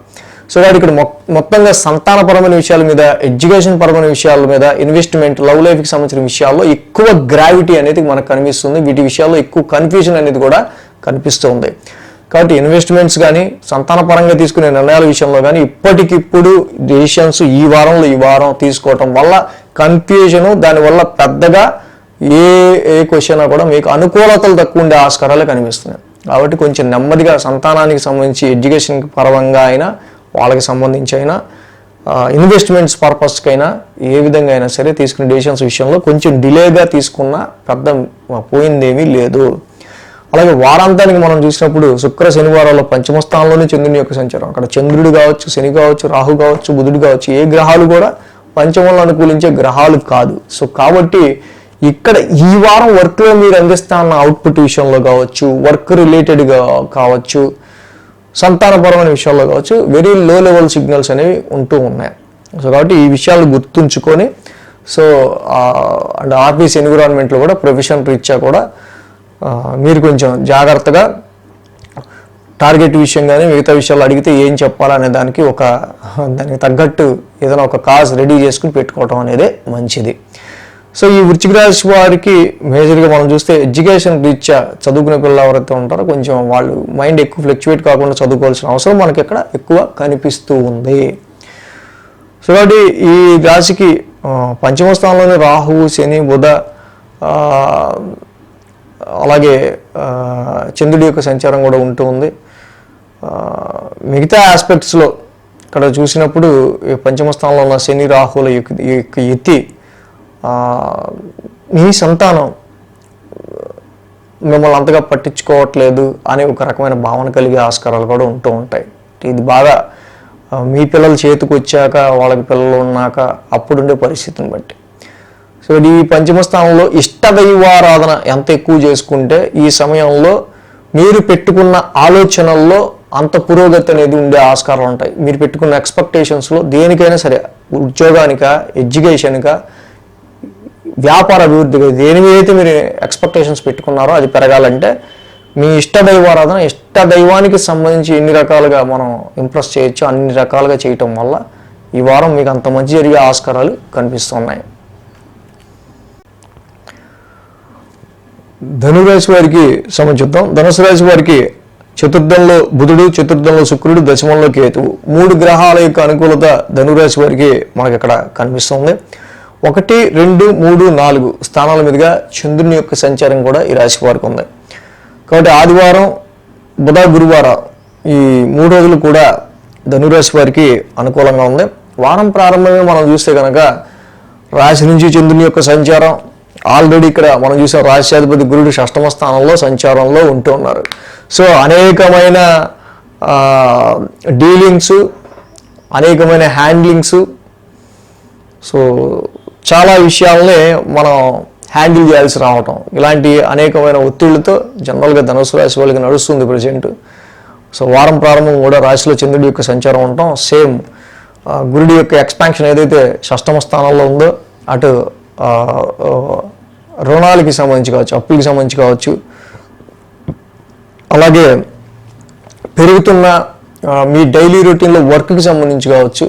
సో కాబట్టి ఇక్కడ మొత్తంగా సంతానపరమైన విషయాల మీద, ఎడ్యుకేషన్ పరమైన విషయాల మీద, ఇన్వెస్ట్మెంట్, లవ్ లైఫ్కి సంబంధించిన విషయాల్లో ఎక్కువ గ్రావిటీ అనేది మనకు కనిపిస్తుంది. వీటి విషయాల్లో ఎక్కువ కన్ఫ్యూజన్ అనేది కూడా కనిపిస్తుంది. కాబట్టి ఇన్వెస్ట్మెంట్స్ కానీ, సంతానపరంగా తీసుకునే నిర్ణయాల విషయంలో కానీ ఇప్పటికిప్పుడు డెసిషన్స్ ఈ వారం తీసుకోవటం వల్ల కన్ఫ్యూజను, దానివల్ల పెద్దగా ఏ క్వశ్చన్ కూడా మీకు అనుకూలతలు తక్కువ ఉండే ఆస్కారాలే కనిపిస్తున్నాయి. కాబట్టి కొంచెం నెమ్మదిగా సంతానానికి సంబంధించి ఎడ్యుకేషన్ పరంగా అయినా, వాళ్ళకి సంబంధించి అయినా, ఇన్వెస్ట్మెంట్స్ పర్పస్కైనా ఏ విధంగా అయినా సరే తీసుకునే డెసిషన్స్ విషయంలో కొంచెం డిలేగా తీసుకున్న పెద్ద పోయిందేమీ లేదు. అలాగే వారాంతానికి మనం చూసినప్పుడు శుక్ర శనివారాల్లో పంచమ స్థానంలోనే చంద్రుని యొక్క సంచారం. అక్కడ చంద్రుడు కావచ్చు, శని కావచ్చు, రాహు కావచ్చు, బుధుడు కావచ్చు, ఏ గ్రహాలు కూడా పంచమంలో అనుకూలించే గ్రహాలు కాదు. సో కాబట్టి ఇక్కడ ఈ వారం వర్క్లో మీరు అందిస్తున్న అవుట్పుట్ విషయంలో కావచ్చు, వర్క్ రిలేటెడ్గా కావచ్చు, సంతానపరమైన విషయాల్లో కావచ్చు, వెరీ లో లెవెల్ సిగ్నల్స్ అనేవి ఉంటూ ఉన్నాయి. సో కాబట్టి ఈ విషయాలు గుర్తుంచుకొని, సో అండ్ ఆఫీస్ ఎన్విరాన్మెంట్లో కూడా ప్రొఫెషన్ రీత్యా కూడా మీరు కొంచెం జాగ్రత్తగా టార్గెట్ విషయం కానీ మిగతా విషయాలు అడిగితే ఏం చెప్పాలనే దానికి దానికి తగ్గట్టు ఏదైనా ఒక కాజ్ రెడీ చేసుకుని పెట్టుకోవడం అనేది మంచిది. సో ఈ వృశ్చిక రాశి వారికి మేజర్గా మనం చూస్తే ఎడ్యుకేషన్ రీత్యా చదువుకునే పిల్లలు ఎవరైతే ఉంటారో కొంచెం వాళ్ళు మైండ్ ఎక్కువ ఫ్లక్చువేట్ కాకుండా చదువుకోవాల్సిన అవసరం మనకి ఇక్కడ ఎక్కువ కనిపిస్తూ ఉంది. సో కాబట్టి ఈ రాశికి పంచమ స్థానంలోని రాహువు, శని, బుధ, అలాగే చంద్రుడి యొక్క సంచారం కూడా ఉంటూ ఉంది. మిగతా ఆస్పెక్ట్స్లో ఇక్కడ చూసినప్పుడు పంచమ స్థానంలో ఉన్న శని రాహుల యొక్క ఎత్తి మీ సంతానం మిమ్మల్ని అంతగా పట్టించుకోవట్లేదు అనే ఒక రకమైన భావన కలిగే ఆస్కారాలు కూడా ఉంటూ ఉంటాయి. ఇది బాగా మీ పిల్లలు చేతికి వచ్చాక, వాళ్ళకి పిల్లలు ఉన్నాక అప్పుడుండే పరిస్థితిని బట్టి. సో ఈ పంచమ స్థానంలో ఇష్టదైవారాధన ఎంత ఎక్కువ చేసుకుంటే ఈ సమయంలో మీరు పెట్టుకున్న ఆలోచనల్లో అంత పురోగతి అనేది ఉండే ఆస్కారాలు ఉంటాయి. మీరు పెట్టుకున్న ఎక్స్పెక్టేషన్స్లో దేనికైనా సరే, ఉద్యోగానిక, ఎడ్యుకేషన్గా, వ్యాపార అభివృద్ధిగా, దేని మీద అయితే మీరు ఎక్స్పెక్టేషన్స్ పెట్టుకున్నారో అది పెరగాలంటే మీ ఇష్టదైవారాధన, ఇష్టదైవానికి సంబంధించి ఎన్ని రకాలుగా మనం ఇంప్రెస్ చేయొచ్చు అన్ని రకాలుగా చేయటం వల్ల ఈ వారం మీకు అంత మంచి జరిగే ఆస్కారాలు కనిపిస్తున్నాయి. ధనురాశి వారికి సంబంధిద్దాం. ధనుసు రాశి వారికి చతుర్థంలో బుధుడు, చతుర్థంలో శుక్రుడు, దశమంలో కేతువు, 3 గ్రహాల యొక్క అనుకూలత ధనురాశి వారికి మనకి ఇక్కడ కనిపిస్తుంది. 1, 2, 3, 4 స్థానాల మీదుగా చంద్రుని యొక్క సంచారం కూడా ఈ రాశి వారికి ఉంది. కాబట్టి ఆదివారం, బుధ, గురువారం ఈ 3 రోజులు కూడా ధనురాశి వారికి అనుకూలంగా ఉంది. వారం ప్రారంభమే మనం చూస్తే కనుక రాశి నుంచి చంద్రుని యొక్క సంచారం ఆల్రెడీ ఇక్కడ మనం చూసాం. రాశ్యాధిపతి గురుడు 6వ స్థానంలో సంచారంలో ఉంటూ ఉన్నారు. సో అనేకమైన డీలింగ్స్, అనేకమైన హ్యాండ్లింగ్స్, సో చాలా విషయాలనే మనం హ్యాండిల్ చేయాల్సి రావటం, ఇలాంటి అనేకమైన ఒత్తిళ్లతో జనరల్గా ధనుసు రాశి వాళ్ళకి నడుస్తుంది ప్రజెంట్. సో వారం ప్రారంభం కూడా రాశిలో చంద్రుడి యొక్క సంచారం ఉండటం, సేమ్ గురుడి యొక్క ఎక్స్పాన్షన్ ఏదైతే 6వ స్థానంలో ఉందో అటు రుణాలకి సంబంధించి కావచ్చు, అప్పులకి సంబంధించి కావచ్చు, అలాగే పెరుగుతున్న మీ డైలీ రొటీన్లో వర్క్కి సంబంధించి కావచ్చు,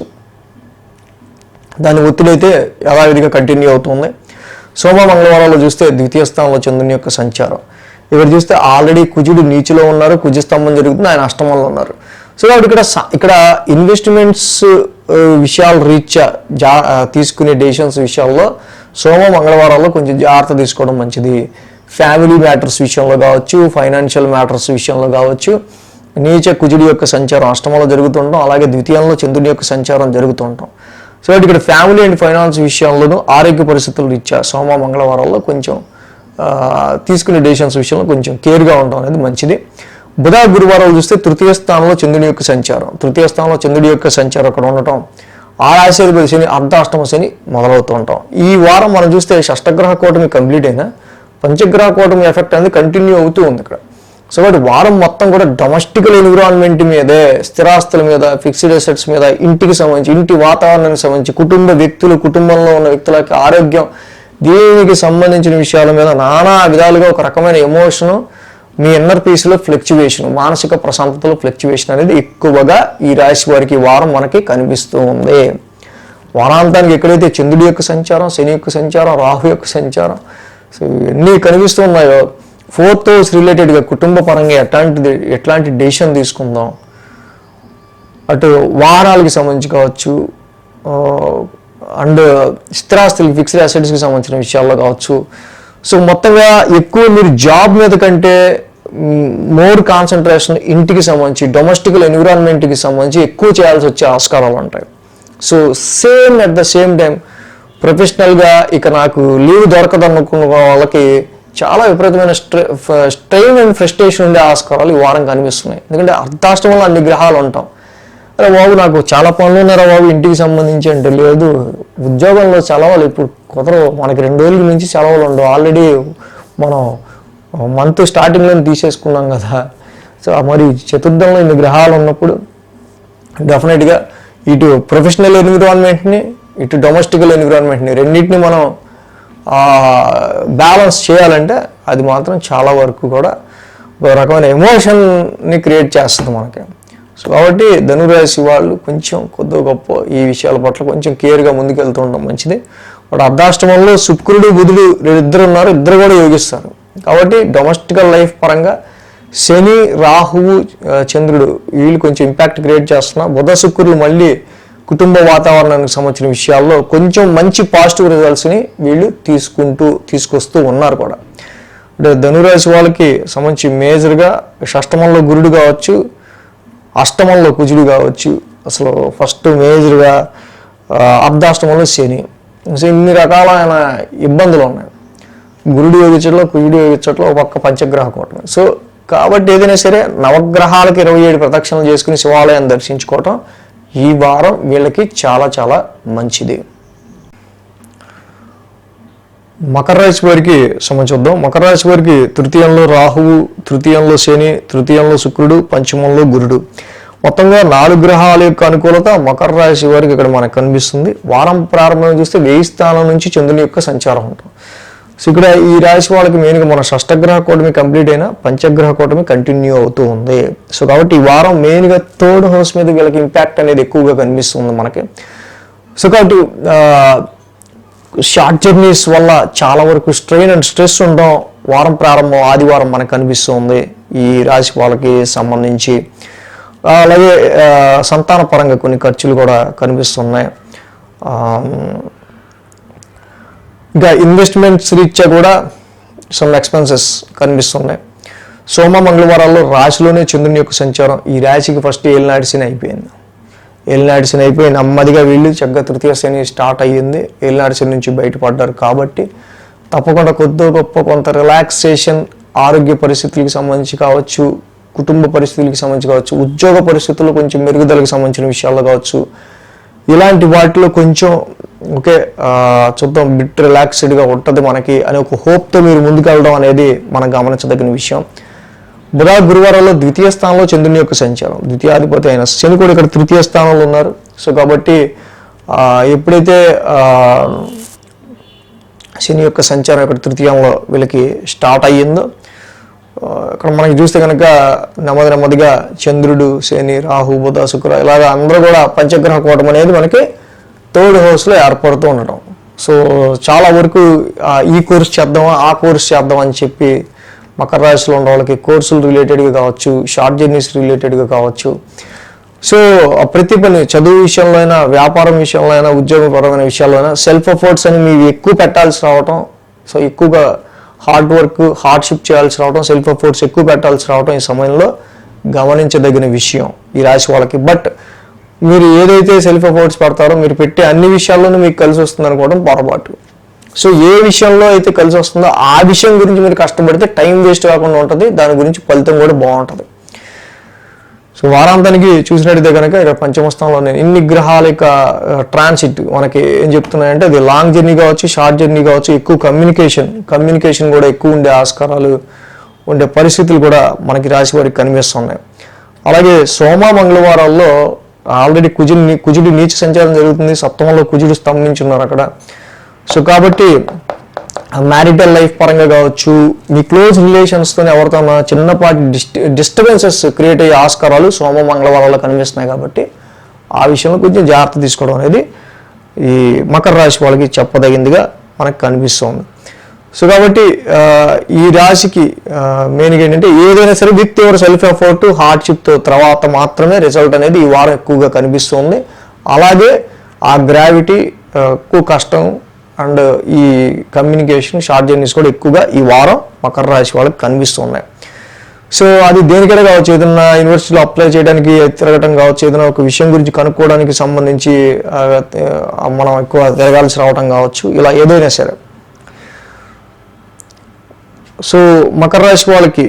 దాని ఒత్తిడి అయితే యథావిధిగా కంటిన్యూ అవుతుంది. సోమ మంగళవారాల్లో చూస్తే ద్వితీయ స్థానంలో చంద్రుని యొక్క సంచారం. ఇక్కడ చూస్తే ఆల్రెడీ కుజుడు నీచిలో ఉన్నారు, కుజ స్తంభం జరుగుతుంది, ఆయన అష్టమంలో ఉన్నారు. సో కాబట్టి ఇక్కడ ఇన్వెస్ట్మెంట్స్ విషయాలు రీత్యా తీసుకునే డెసిషన్స్ విషయాల్లో సోమ మంగళవారాల్లో కొంచెం జాగ్రత్త తీసుకోవడం మంచిది. ఫ్యామిలీ మ్యాటర్స్ విషయంలో కావచ్చు, ఫైనాన్షియల్ మ్యాటర్స్ విషయంలో కావచ్చు, నీచ కుజుడి యొక్క సంచారం అష్టమంలో జరుగుతుంటాం, అలాగే ద్వితీయంలో చంద్రుని యొక్క సంచారం జరుగుతుంటాం. సో ఇక్కడ ఫ్యామిలీ అండ్ ఫైనాన్స్ విషయంలోనూ ఆరోగ్య పరిస్థితులు రీత్యా సోమ మంగళవారాల్లో కొంచెం తీసుకునే డెసిషన్స్ విషయంలో కొంచెం కేర్గా ఉండడం అనేది మంచిది. బుధ, గురువారాలు చూస్తే తృతీయ స్థానంలో చంద్రుని యొక్క సంచారం, తృతీయ స్థానంలో చంద్రుడి యొక్క సంచారం అక్కడ ఉండటం, ఆ రాశిధిపతి శని, అర్ధాష్టమ శని మొదలవుతూ ఉంటాం. ఈ వారం మనం చూస్తే షష్టగ్రహ కూటమి కంప్లీట్ అయినా పంచగ్రహ కూటమి ఎఫెక్ట్ అనేది కంటిన్యూ అవుతూ ఉంది ఇక్కడ. సో కాబట్టి వారం మొత్తం కూడా డొమెస్టికల్ ఎన్విరాన్మెంట్ మీదే, స్థిరాస్తుల మీద, ఫిక్స్డ్ అసెట్స్ మీద, ఇంటికి సంబంధించి, ఇంటి వాతావరణానికి సంబంధించి, కుటుంబ వ్యక్తులు, కుటుంబంలో ఉన్న వ్యక్తుల యొక్క ఆరోగ్యం, దీనికి సంబంధించిన విషయాల మీద నానా విధాలుగా ఒక రకమైన ఎమోషను, మీ ఇన్నర్ పీస్లో ఫ్లక్చువేషన్, మానసిక ప్రశాంతతలో ఫ్లక్చువేషన్ అనేది ఎక్కువగా ఈ రాశి వారికి వారం మనకి కనిపిస్తూ ఉంది. వారాంతానికి ఎక్కడైతే చంద్రుడి యొక్క సంచారం, శని యొక్క సంచారం, రాహు యొక్క సంచారం, సో ఇవన్నీ కనిపిస్తూ ఉన్నాయో, 4th హౌస్ రిలేటెడ్గా కుటుంబ పరంగా ఎట్లాంటి డెసిషన్ తీసుకుందాం, అటు వారాలకి సంబంధించి కావచ్చు, అండ్ స్థిరాస్తులకి, ఫిక్స్డ్ అసెట్స్కి సంబంధించిన విషయాల్లో కావచ్చు. సో మొత్తంగా ఎక్కువ మీరు జాబ్ మీద కంటే మోర్ కాన్సన్ట్రేషన్ ఇంటికి సంబంధించి, డొమెస్టికల్ ఎన్విరాన్మెంట్కి సంబంధించి ఎక్కువ చేయాల్సి వచ్చే ఆస్కారాలు ఉంటాయి. So at the same time ప్రొఫెషనల్గా ఇక నాకు లీవ్ దొరకదనుకున్న వాళ్ళకి చాలా విపరీతమైన స్ట్రెయిన్ అండ్ ఫ్రస్ట్రేషన్ ఉండే ఆస్కారాలు ఈ వారం కనిపిస్తున్నాయి. ఎందుకంటే అర్ధాష్టమంలో అన్ని గ్రహాలు ఉంటాం. అరే బాబు నాకు చాలా పనులు ఉన్నారా బాబు ఇంటికి సంబంధించి అంటే, లేదు ఉద్యోగంలో సెలవులు ఇప్పుడు కుదరవు, మనకి 2 రోజుల నుంచి సెలవులు ఉండవు, ఆల్రెడీ మనం మంత్ స్టార్టింగ్లో తీసేసుకున్నాం కదా. సో మరి చతుర్థంలో ఇన్ని గ్రహాలు ఉన్నప్పుడు డెఫినెట్గా ఇటు ప్రొఫెషనల్ ఎన్విరాన్మెంట్ని, ఇటు డొమెస్టికల్ ఎన్విరాన్మెంట్ని రెండింటిని మనం బ్యాలెన్స్ చేయాలంటే అది మాత్రం చాలా వరకు కూడా ఒక రకమైన ఎమోషన్ని క్రియేట్ చేస్తుంది మనకి. సో కాబట్టి ధనురాశి వాళ్ళు కొంచెం కొద్ది గొప్ప ఈ విషయాల పట్ల కొంచెం కేర్గా ముందుకెళ్తూ ఉండడం మంచిది. వాడు అర్ధాష్టమంలో శుక్రుడు, బుధుడు ఇద్దరు ఉన్నారు, ఇద్దరు కూడా యోగిస్తారు. కాబట్టి డొమెస్టికల్ లైఫ్ పరంగా శని, రాహువు, చంద్రుడు వీళ్ళు కొంచెం ఇంపాక్ట్ క్రియేట్ చేస్తున్నారు. బుధ, శుక్రులు మళ్ళీ కుటుంబ వాతావరణానికి సంబంధించిన విషయాల్లో కొంచెం మంచి పాజిటివ్ రిజల్ట్స్ని వీళ్ళు తీసుకొస్తూ ఉన్నారు కూడా. అంటే ధనురాశి వాళ్ళకి సంబంధించి మేజర్గా షష్టమంలో గురుడు కావచ్చు, అష్టమంలో కుజుడు కావచ్చు, అసలు ఫస్ట్ మేజర్గా అర్ధాష్టమంలో శని. సో ఇన్ని రకాలైన ఇబ్బందులు ఉన్నాయి. గురుడు యోగించట్లో, కుజుడు యోగించట్లో ఒక పక్క పంచగ్రహ కూటమి. సో కాబట్టి ఏదైనా సరే నవగ్రహాలకు 27 ప్రదక్షిణలు చేసుకుని శివాలయాన్ని దర్శించుకోవటం ఈ వారం వీళ్ళకి చాలా చాలా మంచిది. మకర రాశి వారికి సంబంధించుద్దాం. మకర రాశి వారికి తృతీయంలో రాహువు, తృతీయంలో శని, తృతీయంలో శుక్రుడు, పంచమంలో గురుడు. మొత్తంగా 4 గ్రహాల యొక్క అనుకూలత మకర రాశి వారికి ఇక్కడ మనకు కనిపిస్తుంది. వారం ప్రారంభం చూస్తే 1000 స్థానం నుంచి చంద్రుని యొక్క సంచారం ఉంటుంది. సో ఇక్కడ ఈ రాశి వాళ్ళకి మెయిన్గా మన షష్టగ్రహ కూటమి కంప్లీట్ అయినా పంచగ్రహ కూటమి కంటిన్యూ అవుతూ ఉంది. సో కాబట్టి ఈ వారం మెయిన్గా థర్డ్ హౌస్ మీద వీళ్ళకి ఇంపాక్ట్ అనేది ఎక్కువగా కనిపిస్తుంది మనకి. సో కాబట్టి షార్ట్ జర్నీస్ వల్ల చాలా వరకు స్ట్రెయిన్ అండ్ స్ట్రెస్ ఉండడం వారం ప్రారంభం ఆదివారం మనకు కనిపిస్తుంది ఈ రాశి వాళ్ళకి సంబంధించి. అలాగే సంతాన పరంగా కొన్ని ఖర్చులు కూడా కనిపిస్తున్నాయి. ఇంకా ఇన్వెస్ట్మెంట్స్ రీత్యా కూడా సమ్ ఎక్స్పెన్సెస్ కనిపిస్తున్నాయి. సోమ మంగళవారాల్లో రాశిలోనే చంద్రుని యొక్క సంచారం. ఈ రాశికి ఫస్ట్ ఏలినాటి శని అయిపోయింది. ఏలినాటి శని అయిపోయి నెమ్మదిగా వీళ్ళు చక్కగా తృతీయ శని స్టార్ట్ అయ్యింది. ఏలినాటి శని నుంచి బయటపడ్డారు కాబట్టి తప్పకుండా కొద్ది గొప్ప కొంత రిలాక్సేషన్, ఆరోగ్య పరిస్థితులకు సంబంధించి కావచ్చు, కుటుంబ పరిస్థితులకు సంబంధించి కావచ్చు, ఉద్యోగ పరిస్థితుల్లో కొంచెం మెరుగుదలకు సంబంధించిన విషయాల్లో కావచ్చు, ఇలాంటి వాటిలో కొంచెం ఓకే చూద్దాం బిట్ రిలాక్స్డ్గా ఉంటుంది మనకి అనే ఒక హోప్తో మీరు ముందుకు వెళ్ళడం అనేది మనం గమనించదగిన విషయం. బుధ గురువారంలో ద్వితీయ స్థానంలో చంద్రుని యొక్క సంచారం, ద్వితీయాధిపతి అయిన శని కూడా ఇక్కడ తృతీయ స్థానంలో ఉన్నారు. సో కాబట్టి ఎప్పుడైతే శని యొక్క సంచారం ఇక్కడ తృతీయంలో వీళ్ళకి స్టార్ట్ అయ్యిందో ఇక్కడ మనకి చూస్తే కనుక నెమ్మదిగా చంద్రుడు, శని, రాహు, బుధ, శుక్ర ఇలాగ అందరూ కూడా పంచగ్రహ కూటమి అనేది మనకి థర్డ్ హౌస్లో ఏర్పడుతూ ఉండటం. సో చాలా వరకు ఈ కోర్స్ చేద్దామా ఆ కోర్స్ చేద్దాం అని చెప్పి మకర రాశిలో ఉన్న వాళ్ళకి కోర్సులు రిలేటెడ్గా కావచ్చు, షార్ట్ జర్నీస్ రిలేటెడ్గా కావచ్చు. సో ప్రతి పని చదువు విషయంలో అయినా, వ్యాపారం విషయంలో అయినా, ఉద్యోగపరమైన విషయాల్లో అయినా సెల్ఫ్ ఎఫర్ట్స్ అని మీరు ఎక్కువ పెట్టాల్సి రావటం, సో ఎక్కువగా హార్డ్ వర్క్, హార్డ్షిప్ చేయాల్సి రావడం, సెల్ఫ్ ఎఫర్ట్స్ ఎక్కువ పెట్టాల్సి రావడం ఈ సమయంలో గమనించదగిన విషయం ఈ రాశి వాళ్ళకి. బట్ మీరు ఏదైతే సెల్ఫ్ ఎఫర్ట్స్ పెడతారో మీరు పెట్టే అన్ని విషయాల్లోనూ మీకు కలిసి వస్తుంది అనుకోవడం పొరపాటు. సో ఏ విషయంలో అయితే కలిసి వస్తుందో ఆ విషయం గురించి మీరు కష్టపడితే టైం వేస్ట్ కాకుండా ఉంటుంది, దాని గురించి ఫలితం కూడా బాగుంటుంది. సో వారాంతానికి చూసినట్టయితే కనుక ఇక్కడ పంచమస్థానంలో ఇన్ని గ్రహాల యొక్క ట్రాన్సిట్ మనకి ఏం చెప్తున్నాయంటే అది లాంగ్ జర్నీ కావచ్చు, షార్ట్ జర్నీ కావచ్చు, ఎక్కువ కమ్యూనికేషన్ కూడా ఎక్కువ ఉండే ఆస్కారాలు ఉండే పరిస్థితులు కూడా మనకి రాశి వారికి కనిపిస్తున్నాయి. అలాగే సోమ మంగళవారాల్లో ఆల్రెడీ కుజుడి నీచ సంచారం జరుగుతుంది. సప్తమంలో కుజుడు స్తంభించున్నారు అక్కడ. సో కాబట్టి మ్యారిటల్ లైఫ్ పరంగా కావచ్చు, మీ క్లోజ్ రిలేషన్స్తో ఎవరితో చిన్నపాటి డిస్టర్బెన్సెస్ క్రియేట్ అయ్యే ఆస్కారాలు సోమ మంగళవారాల్లో కనిపిస్తున్నాయి. కాబట్టి ఆ విషయంలో కొంచెం జాగ్రత్త తీసుకోవడం అనేది ఈ మకర రాశి వాళ్ళకి చెప్పదగిందిగా మనకు కనిపిస్తుంది. సో కాబట్టి ఈ రాశికి మెయిన్గా ఏంటంటే ఏదైనా సరే విత్ యువర్ సెల్ఫ్ ఎఫర్ట్, హార్డ్షిప్తో తర్వాత మాత్రమే రిజల్ట్ అనేది ఈ వారం ఎక్కువగా కనిపిస్తుంది. అలాగే ఆ గ్రావిటీ, ఎక్కువ కష్టం అండ్ ఈ కమ్యూనికేషన్, షార్ట్ జర్నీస్ కూడా ఎక్కువగా ఈ వారం మకర రాశి వాళ్ళకి కనిపిస్తున్నాయి. సో అది దేనికైనా కావచ్చు, ఏదైనా యూనివర్సిటీలో అప్లై చేయడానికి తిరగటం కావచ్చు, ఏదైనా ఒక విషయం గురించి కనుక్కోవడానికి సంబంధించి మనం ఎక్కువ తిరగాల్సి రావడం కావచ్చు, ఇలా ఏదైనా సరే. సో మకర రాశి వాళ్ళకి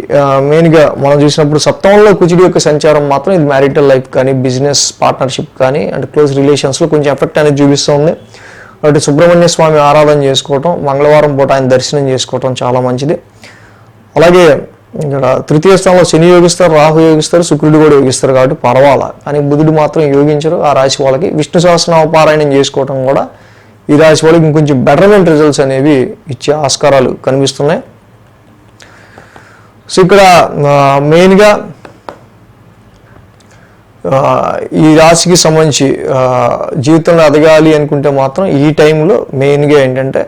మెయిన్గా మనం చూసినప్పుడు సప్తమంలో కుజుడి యొక్క సంచారం మాత్రం ఇది మ్యారిటల్ లైఫ్ కానీ, బిజినెస్ పార్ట్నర్షిప్ కానీ అండ్ క్లోజ్ రిలేషన్స్లో కొంచెం ఎఫెక్ట్ అనేది చూపిస్తుంది. కాబట్టి సుబ్రహ్మణ్య స్వామి ఆరాధన చేసుకోవటం, మంగళవారం పూట ఆయన దర్శనం చేసుకోవటం చాలా మంచిది. అలాగే ఇక్కడ తృతీయ స్థానంలో శని యోగిస్తారు, రాహు యోగిస్తారు, శుక్రుడు కూడా యోగిస్తారు కాబట్టి పర్వాలా. కానీ బుధుడు మాత్రం యోగించరు ఆ రాశి వాళ్ళకి. విష్ణు సహస్రనామ పారాయణం చేసుకోవటం కూడా ఈ రాశి వాళ్ళకి ఇంకొంచెం బెటర్మెంట్ రిజల్ట్స్ అనేవి ఇచ్చే ఆస్కారాలు కనిపిస్తున్నాయి. సో ఇక్కడ మెయిన్గా ఈ రాశికి సంబంధించి జీవితంలో ఎదగాలి అనుకుంటే మాత్రం ఈ టైంలో మెయిన్గా ఏంటంటే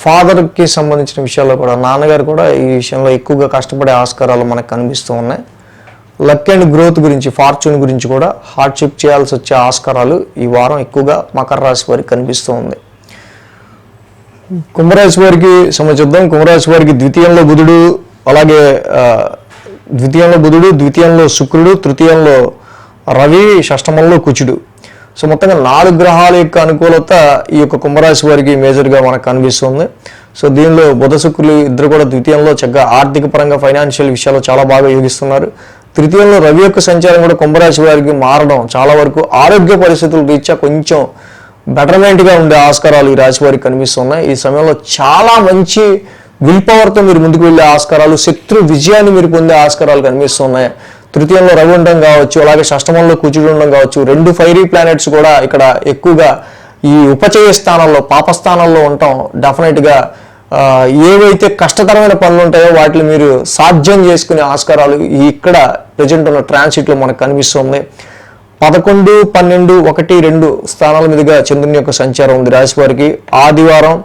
ఫాదర్కి సంబంధించిన విషయాల్లో కూడా, నాన్నగారు కూడా ఈ విషయంలో ఎక్కువగా కష్టపడే ఆస్కారాలు మనకు కనిపిస్తూ ఉన్నాయి. లక్ అండ్ గ్రోత్ గురించి, ఫార్చ్యూన్ గురించి కూడా హార్డ్షిప్ చేయాల్సి వచ్చే ఆస్కారాలు ఈ వారం ఎక్కువగా మకర రాశి వారికి కనిపిస్తూ ఉంది. కుంభరాశి వారికి సంబంధించుద్దాం. కుంభరాశి వారికి ద్వితీయంలో బుధుడు, అలాగే ద్వితీయంలో శుక్రుడు, తృతీయంలో రవి షష్టమంలో కుజుడు. సో మొత్తంగా 4 గ్రహాల యొక్క అనుకూలత ఈ యొక్క కుంభరాశి వారికి మేజర్గా మనకు కనిపిస్తుంది. సో దీనిలో బుధ శుక్రులు ఇద్దరు కూడా ద్వితీయంలో చక్కగా ఆర్థిక పరంగా ఫైనాన్షియల్ విషయాల్లో చాలా బాగా యోగిస్తున్నారు. తృతీయంలో రవి యొక్క సంచారం కూడా కుంభరాశి వారికి మారడం చాలా వరకు ఆరోగ్య పరిస్థితుల రీత్యా కొంచెం బెటర్మెంట్గా ఉండే ఆస్కారాలు ఈ రాశి వారికి కనిపిస్తున్నాయి. ఈ సమయంలో చాలా మంచి విల్ పవర్తో మీరు ముందుకు వెళ్ళే ఆస్కారాలు, శత్రు విజయాన్ని మీరు పొందే ఆస్కారాలు కనిపిస్తున్నాయి. తృతీయంలో రవి ఉండడం కావచ్చు, అలాగే షష్టమంలో కుజుడు ఉండడం కావచ్చు, 2 ఫైరీ ప్లానెట్స్ కూడా ఇక్కడ ఎక్కువగా ఈ ఉపచయ స్థానంలో పాపస్థానంలో ఉండటం డెఫినెట్గా ఏవైతే కష్టతరమైన పనులు ఉంటాయో వాటిని మీరు సాధ్యం చేసుకునే ఆస్కారాలు ఇక్కడ ప్రజెంట్ ఉన్న ట్రాన్సిట్లో మనకు కనిపిస్తుంది. 11, 12, 1, 2 స్థానాల మీదుగా చంద్రుని యొక్క సంచారం ఉంది రాశి వారికి. ఆదివారం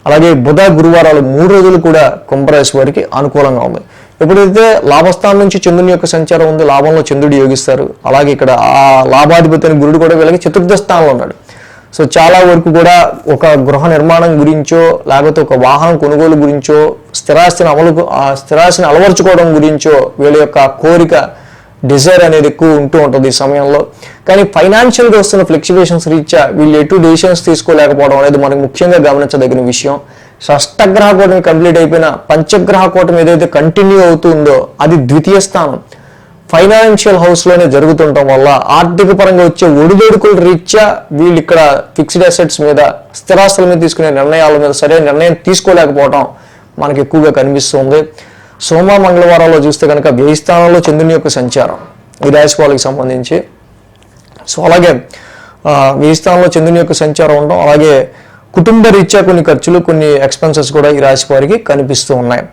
అలాగే బుధ గురువారాలు 3 రోజులు కూడా కుంభరాశి వారికి అనుకూలంగా ఉంది. ఎప్పుడైతే లాభస్థానం నుంచి చంద్రుని యొక్క సంచారం ఉంది, లాభంలో చంద్రుడు యోగిస్తారు. అలాగే ఇక్కడ ఆ లాభాధిపతి అని గురుడు కూడా వీళ్ళకి చతుర్థ స్థానంలో ఉన్నాడు. సో చాలా వరకు కూడా ఒక గృహ నిర్మాణం గురించో, లేకపోతే ఒక వాహనం కొనుగోలు గురించో, స్థిరాస్తిని అలవర్చుకోవడం గురించో వీళ్ళ యొక్క కోరిక, డిజైర్ అనేది ఎక్కువ ఉంటూ ఉంటుంది ఈ సమయంలో. కానీ ఫైనాన్షియల్గా వస్తున్న ఫ్లక్చువేషన్స్ రీత్యా వీళ్ళు ఎటు డెసిషన్స్ తీసుకోలేకపోవడం అనేది మనకు ముఖ్యంగా గమనించదగిన విషయం. షష్టగ్రహ కూటమి కంప్లీట్ అయిపోయిన పంచగ్రహ కూటమి ఏదైతే కంటిన్యూ అవుతుందో అది ద్వితీయ స్థానం ఫైనాన్షియల్ హౌస్లోనే జరుగుతుండటం వల్ల ఆర్థిక పరంగా వచ్చే ఒడిదొడుకుల రీత్యా వీళ్ళు ఇక్కడ ఫిక్స్డ్ అసెట్స్ మీద, స్థిరాస్తుల మీద తీసుకునే నిర్ణయాల మీద సరైన నిర్ణయం తీసుకోలేకపోవడం మనకి ఎక్కువగా కనిపిస్తుంది. సోమ మంగళవారాల్లో చూస్తే కనుక వ్యయ స్థానంలో చంద్రుని యొక్క సంచారం ఈ రాశి వాళ్ళకి సంబంధించి. సో అలాగే వ్యయ స్థానంలో చంద్రుని యొక్క సంచారం ఉండడం, అలాగే కుటుంబ రీత్యా కొన్ని ఖర్చులు, కొన్ని ఎక్స్పెన్సెస్ కూడా ఈ రాశి వారికి కనిపిస్తూ ఉన్నాయి.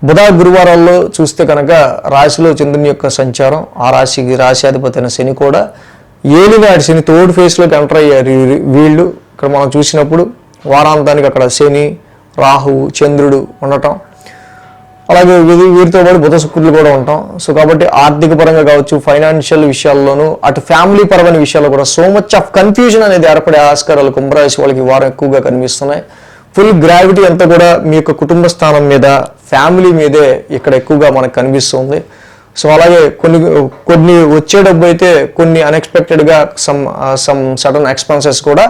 బుధ గురువారాల్లో చూస్తే కనుక రాశిలో చంద్రుని యొక్క సంచారం, ఆ రాశికి రాశ్యాధిపతి అయిన శని కూడా ఏలినాడు శని థర్డ్ ఫేజ్లోకి ఎంటర్ అయ్యారు వీళ్ళు. ఇక్కడ మనం చూసినప్పుడు వారాంతానికి అక్కడ శని, రాహువు, చంద్రుడు ఉండటం, అలాగే వీరితో పాటు బుధ శుక్రులు కూడా ఉంటాం. సో కాబట్టి ఆర్థిక పరంగా కావచ్చు, ఫైనాన్షియల్ విషయాల్లోనూ, అటు ఫ్యామిలీ పరమైన విషయాల్లో కూడా సో మచ్ ఆఫ్ కన్ఫ్యూజన్ అనేది ఏర్పడే ఆస్కారాలు కుంభరాశి వాళ్ళకి వారం ఎక్కువగా కనిపిస్తున్నాయి. ఫుల్ గ్రావిటీ అంతా కూడా మీ యొక్క కుటుంబ స్థానం మీద, ఫ్యామిలీ మీదే ఇక్కడ ఎక్కువగా మనకు కనిపిస్తుంది. సో అలాగే కొన్ని వచ్చే డబ్బు అయితే కొన్ని అన్ఎక్స్పెక్టెడ్గా సమ్ సడన్ ఎక్స్పెన్సెస్ కూడా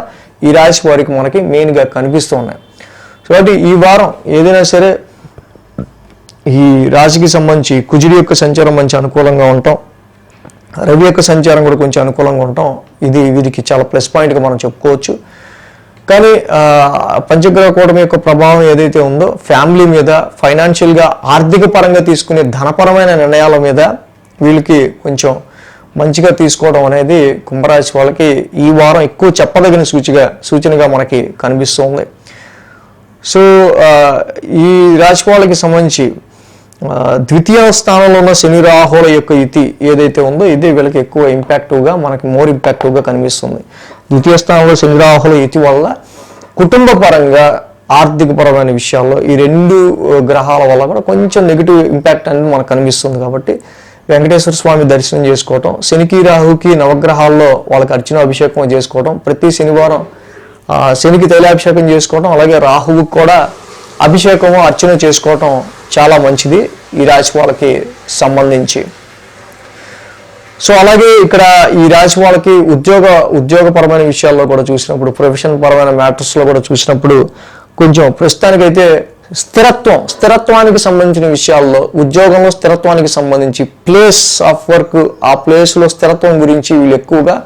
ఈ రాశి వారికి మనకి మెయిన్గా కనిపిస్తూ ఉన్నాయి. సో కాబట్టి ఈ వారం ఏదైనా సరే ఈ రాశికి సంబంధించి కుజుడి యొక్క సంచారం మంచి అనుకూలంగా ఉంటాం, రవి యొక్క సంచారం కూడా కొంచెం అనుకూలంగా ఉంటాం. ఇది వీరికి చాలా ప్లస్ పాయింట్గా మనం చెప్పుకోవచ్చు. కానీ పంచగ్రహ కూటమి యొక్క ప్రభావం ఏదైతే ఉందో ఫ్యామిలీ మీద, ఫైనాన్షియల్గా ఆర్థిక పరంగా తీసుకునే ధనపరమైన నిర్ణయాల మీద వీళ్ళకి కొంచెం మంచిగా తీసుకోవడం అనేది కుంభరాశి వాళ్ళకి ఈ వారం ఎక్కువ చెప్పదగిన సూచనగా మనకి కనిపిస్తుంది. సో ఈ రాశి వాళ్ళకి సంబంధించి ద్వితీయ స్థానంలో ఉన్న శని రాహుల యొక్క యుతి ఏదైతే ఉందో ఇది వీళ్ళకి ఎక్కువ ఇంపాక్టివ్గా, మనకి మోర్ ఇంపాక్టివ్గా కనిపిస్తుంది. ద్వితీయ స్థానంలో శని రాహుల యుతి వల్ల కుటుంబ పరంగా, ఆర్థిక పరమైన విషయాల్లో ఈ 2 గ్రహాల వల్ల కూడా కొంచెం నెగిటివ్ ఇంపాక్ట్ అనేది మనకు కనిపిస్తుంది. కాబట్టి వెంకటేశ్వర స్వామి దర్శనం చేసుకోవటం, శనికి రాహుకి నవగ్రహాల్లో వాళ్ళకి అర్చనాభిషేకం చేసుకోవటం, ప్రతి శనివారం శనికి తైలాభిషేకం చేసుకోవటం, అలాగే రాహువుకి కూడా అభిషేకము అర్చన చేసుకోవటం చాలా మంచిది ఈ రాశి వాళ్ళకి సంబంధించి. సో అలాగే ఇక్కడ ఈ రాశి వాళ్ళకి ఉద్యోగపరమైన విషయాల్లో కూడా చూసినప్పుడు, ప్రొఫెషన్ పరమైన మ్యాటర్స్లో కూడా చూసినప్పుడు కొంచెం ప్రస్తుతానికైతే స్థిరత్వానికి సంబంధించిన విషయాల్లో, ఉద్యోగంలో స్థిరత్వానికి సంబంధించి, ప్లేస్ ఆఫ్ వర్క్, ఆ ప్లేస్లో స్థిరత్వం గురించి వీళ్ళు ఎక్కువగా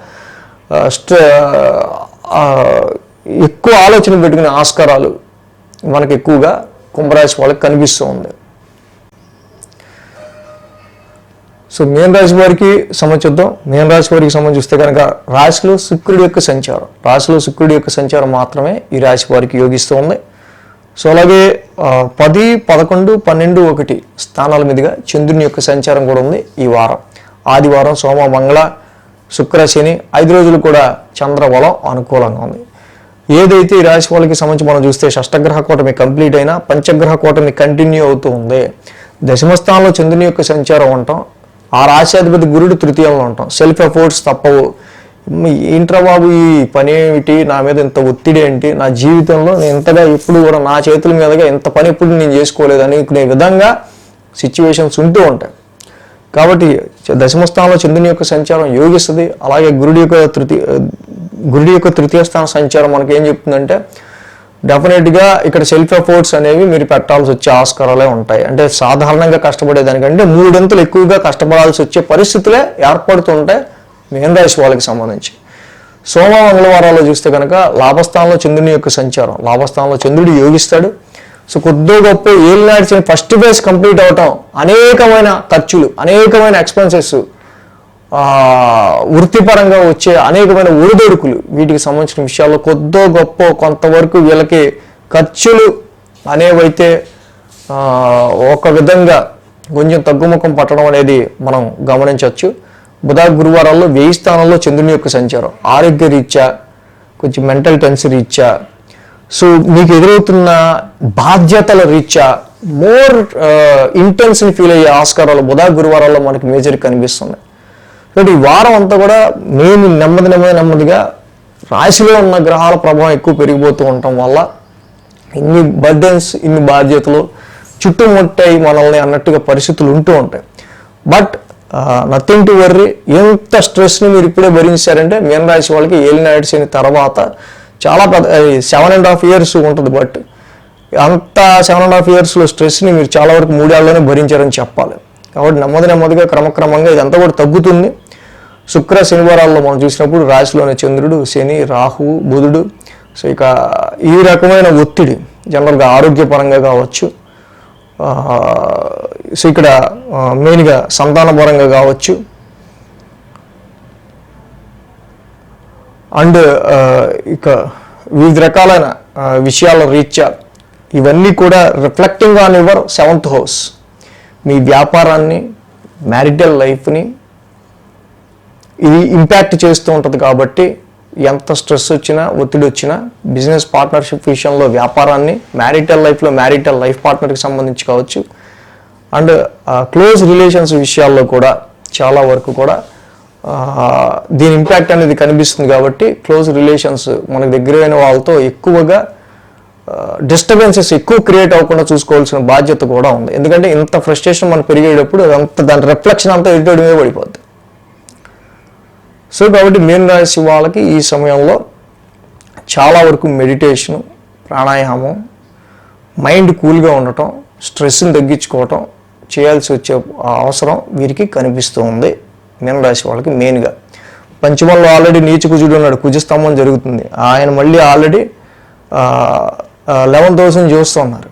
ఎక్కువ ఆలోచన పెట్టుకునే ఆస్కారాలు మనకు ఎక్కువగా కుంభరాశి వాళ్ళకి కనిపిస్తూ ఉంది. సో మీన రాశి వారికి సంబంధించుద్దాం. మీన రాశి వారికి సంబంధించి చూస్తే కనుక రాశిలో శుక్రుడి యొక్క సంచారం మాత్రమే ఈ రాశి వారికి యోగిస్తూ ఉంది. సో అలాగే 10, 11, 12, 1 స్థానాల మీదుగా చంద్రుని యొక్క సంచారం కూడా ఉంది ఈ వారం. ఆదివారం, సోమ, మంగళ, శుక్ర, శని 5 రోజులు కూడా చంద్రబలం అనుకూలంగా ఉంది. ఏదైతే ఈ రాశి వాళ్ళకి సంబంధించి మనం చూస్తే షష్టగ్రహ కూటమి కంప్లీట్ అయినా పంచగ్రహ కూటమి కంటిన్యూ అవుతూ ఉంది. దశమస్థానంలో చంద్రుని యొక్క సంచారం ఉంటాం, ఆ రాశ్యాధిపతి గురుడు తృతీయంలో ఉంటాం. సెల్ఫ్ ఎఫోర్ట్స్ తప్పవు. ఏంట్రా బాబు ఈ పని ఏమిటి, నా మీద ఇంత ఒత్తిడి ఏంటి, నా జీవితంలో నేను ఇంతగా ఎప్పుడు కూడా నా చేతుల మీదుగా ఇంత పని ఎప్పుడు నేను చేసుకోలేదు అనుకునే విధంగా సిచ్యువేషన్స్ ఉంటూ ఉంటాయి. కాబట్టి దశమ స్థానంలో చంద్రుని యొక్క సంచారం యోగిస్తుంది. అలాగే గురుడి యొక్క తృతీయ స్థాన సంచారం మనకి ఏం చెప్తుందంటే డెఫినెట్గా ఇక్కడ సెల్ఫ్ ఎఫోర్ట్స్ అనేవి మీరు పెట్టాల్సి వచ్చే ఆస్కారాలే ఉంటాయి. అంటే సాధారణంగా కష్టపడేదానికంటే 3 అంతలు ఎక్కువగా కష్టపడాల్సి వచ్చే పరిస్థితులే ఏర్పడుతుంటాయి మీన రాశి వాళ్ళకి సంబంధించి. సోమ మంగళవారాల్లో చూస్తే కనుక లాభస్థానంలో చంద్రుని యొక్క సంచారం, లాభస్థానంలో చంద్రుడు యోగిస్తాడు. సో కొద్దో గొప్ప ఏలినాటి ఫస్ట్ ఫేజ్ కంప్లీట్ అవటం, అనేకమైన ఖర్చులు, అనేకమైన ఎక్స్పెన్సెస్, వృత్తిపరంగా వచ్చే అనేకమైన ఒడిదొడుకులు, వీటికి సంబంధించిన విషయాల్లో కొద్దో గొప్ప కొంతవరకు వీళ్ళకి ఖర్చులు అనేవైతే ఒక విధంగా కొంచెం తగ్గుముఖం పట్టడం అనేది మనం గమనించవచ్చు. బుధ గురువారాల్లో 1000 స్థానంలో చంద్రుని యొక్క సంచారం ఆరోగ్య రీత్యా, కొంచెం మెంటల్ టెన్షన్ రీత్యా, సో మీకు ఎదురవుతున్న బాధ్యతల రీత్యా మోర్ ఇంటెన్స్ని ఫీల్ అయ్యే ఆస్కారాలు బుధ గురువారాల్లో మనకి మేజర్ కనిపిస్తున్నాయి. కాబట్టి ఈ వారం అంతా కూడా మేము నెమ్మదిగా రాశిలో ఉన్న గ్రహాల ప్రభావం ఎక్కువ పెరిగిపోతూ ఉండటం వల్ల ఇన్ని బర్డెన్స్, ఇన్ని బాధ్యతలు చుట్టుముట్టాయి మనల్ని అన్నట్టుగా పరిస్థితులు ఉంటూ ఉంటాయి. But nothing to worry. ఎంత స్ట్రెస్ని మీరు ఇప్పుడే భరించారంటే మీన రాశి వాళ్ళకి ఏలినాటి శని తర్వాత చాలా పెద్ద 7.5 years ఉంటుంది. బట్ అంత 7.5 yearsలో స్ట్రెస్ని మీరు చాలా వరకు 3 ఏళ్లలోనే భరించారని చెప్పాలి. కాబట్టి నెమ్మదిగా క్రమక్రమంగా ఇదంతా కూడా తగ్గుతుంది. శుక్ర శనివారాల్లో మనం చూసినప్పుడు రాశిలోని చంద్రుడు, శని, రాహువు, బుధుడు, సో ఇక ఈ రకమైన ఒత్తిడి జనరల్గా ఆరోగ్యపరంగా కావచ్చు, సో ఇక్కడ మెయిన్గా సంతానపరంగా కావచ్చు, అండ్ ఇక వివిధ రకాలైన విషయాల రీత్యా ఇవన్నీ కూడా reflecting on your 7th house, మీ వ్యాపారాన్ని, మ్యారిటల్ లైఫ్ని ఇది ఇంపాక్ట్ చేస్తూ ఉంటుంది. కాబట్టి ఎంత స్ట్రెస్ వచ్చినా, ఒత్తిడి వచ్చినా బిజినెస్ పార్ట్నర్షిప్ విషయంలో వ్యాపారాన్ని, మ్యారిటల్ లైఫ్లో మ్యారిటల్ లైఫ్ పార్ట్నర్కి సంబంధించి కావచ్చు, అండ్ క్లోజ్ రిలేషన్స్ విషయాల్లో కూడా చాలా వరకు కూడా దీని ఇంపాక్ట్ అనేది కనిపిస్తుంది. కాబట్టి క్లోజ్ రిలేషన్స్ మనకు దగ్గరైన వాళ్ళతో ఎక్కువగా డిస్టర్బెన్సెస్ ఎక్కువ క్రియేట్ అవ్వకుండా చూసుకోవాల్సిన బాధ్యత కూడా ఉంది. ఎందుకంటే ఇంత ఫ్రస్ట్రేషన్ మనం పెరిగేటప్పుడు అదంతా దాని రిఫ్లెక్షన్ అంతా ఎదుటి మీద పడిపోద్ది. సో కాబట్టి మీన రాశి వాళ్ళకి ఈ సమయంలో చాలా వరకు మెడిటేషను, ప్రాణాయామం, మైండ్ కూల్గా ఉండటం, స్ట్రెస్ని తగ్గించుకోవటం చేయాల్సి వచ్చే అవసరం వీరికి కనిపిస్తూ ఉంది. మీన రాశి వాళ్ళకి మెయిన్గా పంచమంలో ఆల్రెడీ నీచ కుజుడు ఉన్నాడు, కుజస్తంభం జరుగుతుంది. ఆయన మళ్ళీ ఆల్రెడీ 11,000 చూస్తూ ఉన్నారు.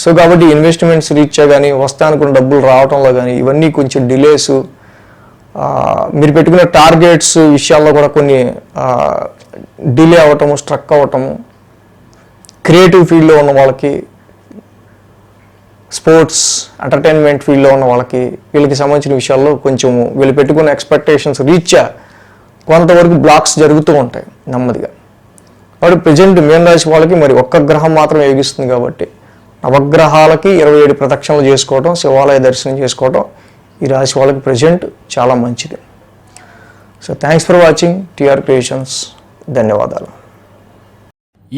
సో కాబట్టి ఇన్వెస్ట్మెంట్స్ రీత్యా కానీ, వస్తానుకున్న డబ్బులు రావడంలో కానీ ఇవన్నీ కొంచెం డిలేసు, మీరు పెట్టుకున్న టార్గెట్స్ విషయాల్లో కూడా కొన్ని డిలే అవ్వటము, స్ట్రక్ అవ్వటము, క్రియేటివ్ ఫీల్డ్లో ఉన్న వాళ్ళకి, స్పోర్ట్స్, ఎంటర్టైన్మెంట్ ఫీల్డ్లో ఉన్న వాళ్ళకి, వీళ్ళకి సంబంధించిన విషయాల్లో కొంచెం వీళ్ళు పెట్టుకున్న ఎక్స్పెక్టేషన్స్ రీత్యా కొంతవరకు బ్లాక్స్ జరుగుతూ ఉంటాయి నెమ్మదిగా. కాబట్టి ప్రజెంట్ మీన రాశి వాళ్ళకి మరి ఒక్క గ్రహం మాత్రం యోగిస్తుంది. కాబట్టి నవగ్రహాలకి 27 ప్రదక్షిణలు చేసుకోవటం, శివాలయ దర్శనం చేసుకోవటం ఈ రాశి వాళ్ళకి ప్రజెంట్ చాలా మంచిది. So thanks for watching TR creations. ధన్యవాదాలు.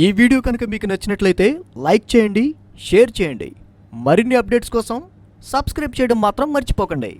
ఈ వీడియో కనుక మీకు నచ్చినట్లయితే లైక్ చేయండి, షేర్ చేయండి. మరిన్ని అప్డేట్స్ కోసం సబ్స్క్రైబ్ చేయడం మాత్రం మర్చిపోకండి.